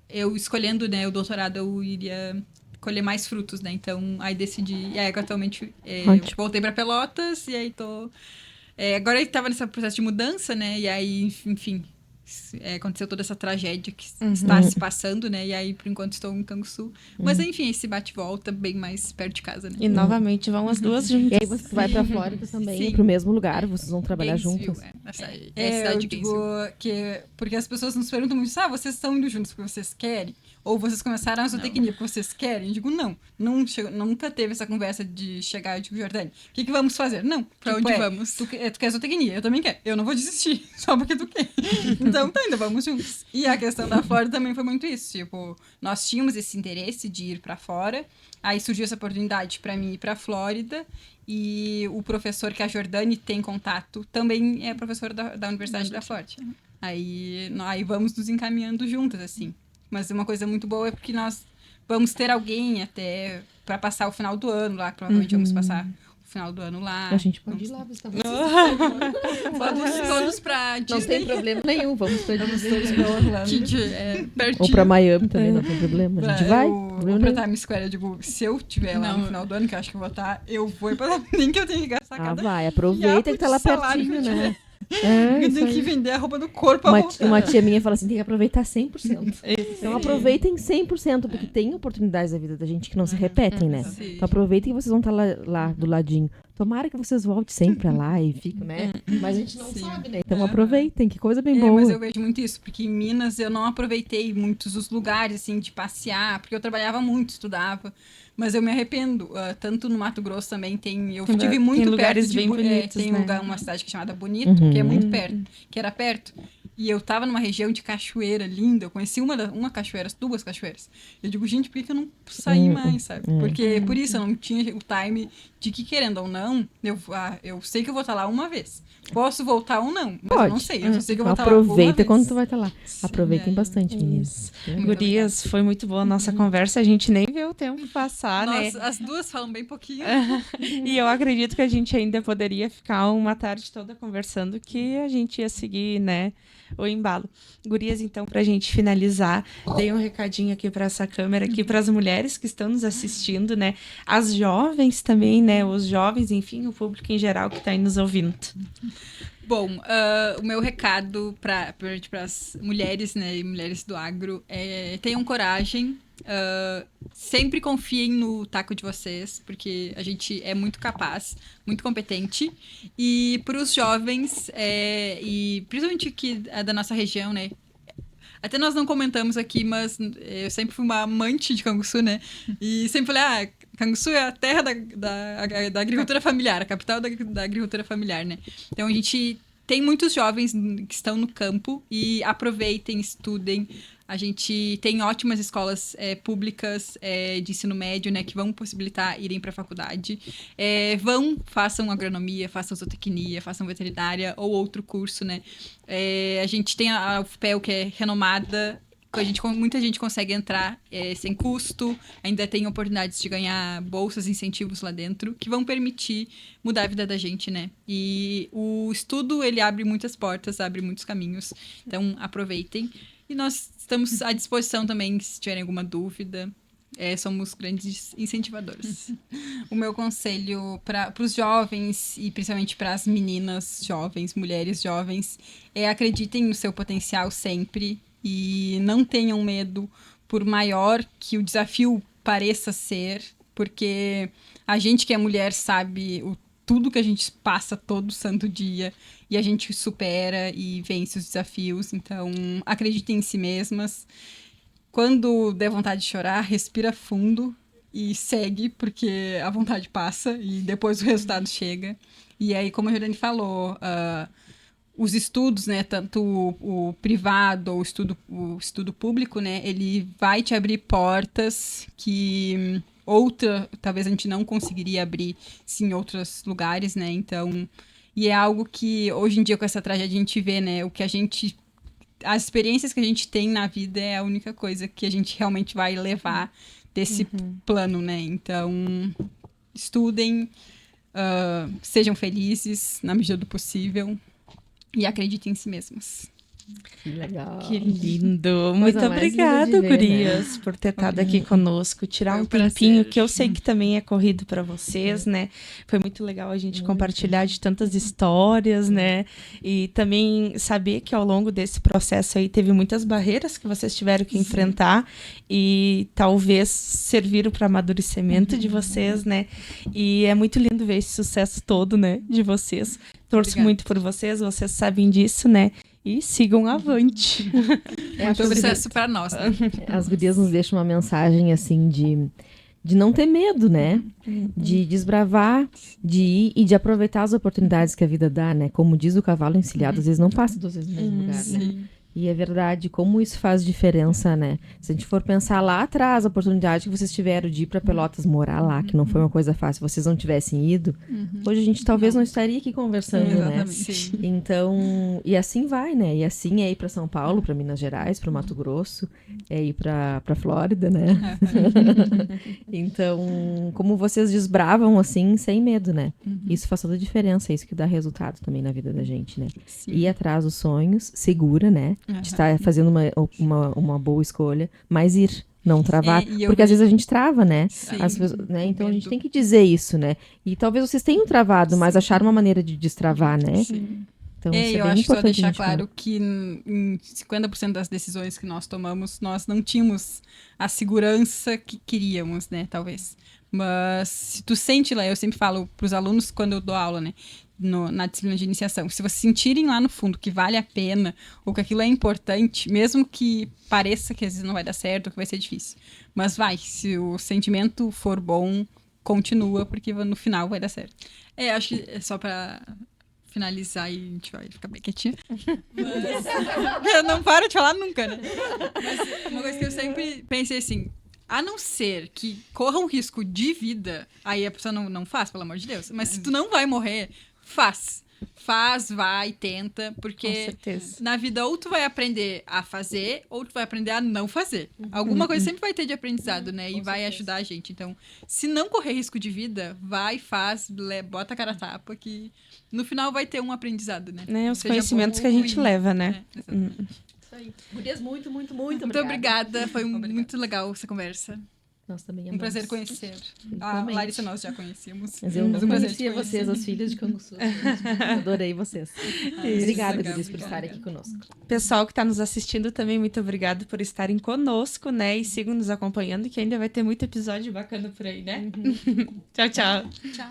eu escolhendo, né, o doutorado, eu iria colher mais frutos, né? Então, aí decidi. E aí, atualmente, voltei pra Pelotas, e aí tô. Agora eu tava nesse processo de mudança, né? E aí, enfim. Aconteceu toda essa tragédia que está se passando, né? E aí, por enquanto, estou em Canguçu. Mas, enfim, esse bate-volta bem mais perto de casa, né? E novamente vão as duas juntas. E aí você vai pra Flórida também, Sim. pro mesmo lugar, vocês vão trabalhar Gainesville, juntas. a cidade Eu de digo Gainesville. porque as pessoas nos perguntam muito, vocês estão indo juntos porque vocês querem? Ou vocês começaram a zootecnia porque vocês querem? Eu digo, nunca teve essa conversa de chegar, tipo, Jordânia, o que vamos fazer? Não. Pra onde vamos? Tu quer zootecnia, eu também quero. Eu não vou desistir, só porque tu quer. Então, ainda vamos juntos. E a questão da Flórida também foi muito isso. Tipo, nós tínhamos esse interesse de ir pra fora, aí surgiu essa oportunidade pra mim ir pra Flórida, e o professor que a Jordane tem contato também é professor da Universidade da Flórida. Aí vamos nos encaminhando juntas, assim. Mas uma coisa muito boa é porque nós vamos ter alguém até para passar o final do ano lá, provavelmente vamos passar o final do ano lá. A gente pode ir lá visitar vocês. Vamos todos pra Não Disney. tem problema nenhum, vamos pra Disney, pra Orlando. Pertinho. Ou pra Miami também, não tem problema. A gente vai. Ou pra Times Square, eu digo, se eu tiver lá no final do ano, que eu acho que eu vou estar, eu vou ir pra nem que eu tenha que gastar cada vai, aproveita que tá lá salário pertinho, que eu né? Eu tenho que vender a roupa do corpo. Uma tia minha fala assim, tem que aproveitar 100%. Então aproveitem 100%, porque tem oportunidades na vida da gente que não se repetem, né? Sim. Então aproveitem que vocês vão estar lá do ladinho. Tomara que vocês voltem sempre lá e fiquem, né? Mas a gente não sabe, né? Então aproveitem, que coisa bem boa. Mas eu vejo muito isso, porque em Minas eu não aproveitei muitos os lugares, assim, de passear, porque eu trabalhava muito, estudava. Mas eu me arrependo, tanto no Mato Grosso também eu tive muito tem lugares perto de bem bonitos, tem né? uma cidade que é chamada Bonito, que é muito perto, que era perto. E eu tava numa região de cachoeira linda, eu conheci uma cachoeira, 2 cachoeiras. Eu digo, gente, por que eu não saí mais, sabe? Porque por isso eu não tinha o time de que, querendo ou não, eu sei que eu vou estar lá uma vez. Posso voltar ou não, mas eu não sei. Eu só sei que eu vou estar lá uma vez. Aproveita quando tu vai estar lá. Aproveitem bastante, meninas. Gurias, foi muito boa a nossa conversa. A gente nem vê o tempo passar, né? As duas falam bem pouquinho. E eu acredito que a gente ainda poderia ficar uma tarde toda conversando, que a gente ia seguir, né, o embalo. Gurias, então, pra gente finalizar, dei um recadinho aqui pra essa câmera, aqui pras mulheres que estão nos assistindo, né? As jovens também, né? Os jovens, enfim, o público em geral que tá aí nos ouvindo. Bom, o meu recado para as mulheres, né, e mulheres do agro é: tenham coragem, sempre confiem no taco de vocês, porque a gente é muito capaz, muito competente. E para os jovens, e principalmente aqui da nossa região, né? Até nós não comentamos aqui, mas eu sempre fui uma amante de Canguçu, né? E sempre falei, Canguçu é a terra da agricultura familiar, a capital da agricultura familiar, né? Então a gente tem muitos jovens que estão no campo e aproveitem, estudem. A gente tem ótimas escolas públicas de ensino médio, né, que vão possibilitar irem para a faculdade. Façam agronomia, façam zootecnia, façam veterinária ou outro curso, né. A gente tem a UFPEL, que é renomada, muita gente consegue entrar sem custo, ainda tem oportunidades de ganhar bolsas, incentivos lá dentro, que vão permitir mudar a vida da gente, né? E o estudo, ele abre muitas portas, abre muitos caminhos, então aproveitem. E nós estamos à disposição também, se tiverem alguma dúvida. Somos grandes incentivadores. O meu conselho para os jovens, e principalmente para as meninas jovens, mulheres jovens, acreditem no seu potencial sempre e não tenham medo, por maior que o desafio pareça ser, porque a gente que é mulher sabe tudo que a gente passa todo santo dia e a gente supera e vence os desafios. Então, acreditem em si mesmas. Quando der vontade de chorar, respira fundo e segue, porque a vontade passa e depois o resultado chega. E aí, como a Jordane falou, os estudos, né, tanto o privado ou o estudo público, né, ele vai te abrir portas que talvez a gente não conseguiria abrir sim, em outros lugares, né, então, e é algo que hoje em dia com essa tragédia a gente vê, né, as experiências que a gente tem na vida é a única coisa que a gente realmente vai levar desse plano, né, então, estudem, sejam felizes na medida do possível e acreditem em si mesmas. Que legal. Que lindo. Muito obrigada, gurias, por ter estado aqui conosco, tirar um tempinho, que eu sei que também é corrido para vocês, né? Foi muito legal a gente compartilhar de tantas histórias, né? E também saber que ao longo desse processo aí teve muitas barreiras que vocês tiveram que enfrentar e talvez serviram para amadurecimento de vocês, né? E é muito lindo ver esse sucesso todo, né, de vocês. Torço muito por vocês sabem disso, né? E sigam avante. Muito sucesso para nós. Né? As gurias nos deixam uma mensagem, assim, de não ter medo, né? De desbravar, de ir e de aproveitar as oportunidades que a vida dá, né? Como diz o cavalo encilhado, às vezes não passa 2 vezes no mesmo lugar, né? E é verdade, como isso faz diferença, né? Se a gente for pensar lá atrás, a oportunidade que vocês tiveram de ir para Pelotas morar lá, que não foi uma coisa fácil, vocês não tivessem ido, hoje a gente talvez não estaria aqui conversando, né? Sim. Então, e assim vai, né? E assim é ir para São Paulo, para Minas Gerais, para Mato Grosso, é ir para Flórida, né? Então, como vocês desbravam assim, sem medo, né? Isso faz toda a diferença, é isso que dá resultado também na vida da gente, né? Sim. Ir atrás dos sonhos, segura, né? De estar fazendo uma boa escolha, mas ir, não travar. Porque às vezes a gente trava, né? Sim. As pessoas, né? Então a gente tem que dizer isso, né? E talvez vocês tenham travado, mas acharam uma maneira de destravar, né? Sim. Então isso é Eu bem acho que só importante. deixar claro que em 50% das decisões que nós tomamos, nós não tínhamos a segurança que queríamos, né? Talvez. Mas se tu sente lá, eu sempre falo pros alunos quando eu dou aula, né? Na disciplina de iniciação. Se vocês sentirem lá no fundo que vale a pena ou que aquilo é importante, mesmo que pareça que às vezes não vai dar certo ou que vai ser difícil. Mas vai, se o sentimento for bom, continua, porque no final vai dar certo. Acho que é só pra finalizar e a gente vai ficar bem quietinha. Mas eu não paro de falar nunca, né? Mas uma coisa que eu sempre pensei assim, a não ser que corra um risco de vida, aí a pessoa não faz, pelo amor de Deus. Mas se tu não vai morrer, faz. Faz, vai, tenta, Com porque certeza. na vida ou tu vai aprender a fazer, ou tu vai aprender a não fazer. Alguma coisa sempre vai ter de aprendizado, né? E vai ajudar a gente. Então, se não correr risco de vida, vai, faz, bota a cara a tapa, que no final vai ter um aprendizado, né? Né, os Seja conhecimentos bom que a ou gente ruim. leva, né? Exatamente. Gurias, muito Muito obrigada. Foi muito legal essa conversa. Nós também Um prazer conhecer. A Igualmente. Larissa nós já conhecíamos. Mas eu não um prazer conhecia te conhecer. vocês, as filhas de Canguçu. Adorei vocês. Obrigada, legal, Gurias, por obrigada. estarem aqui conosco. Pessoal que está nos assistindo também, muito obrigado por estarem conosco, né? E sigam nos acompanhando, que ainda vai ter muito episódio bacana por aí, né? Tchau, tchau. Tchau.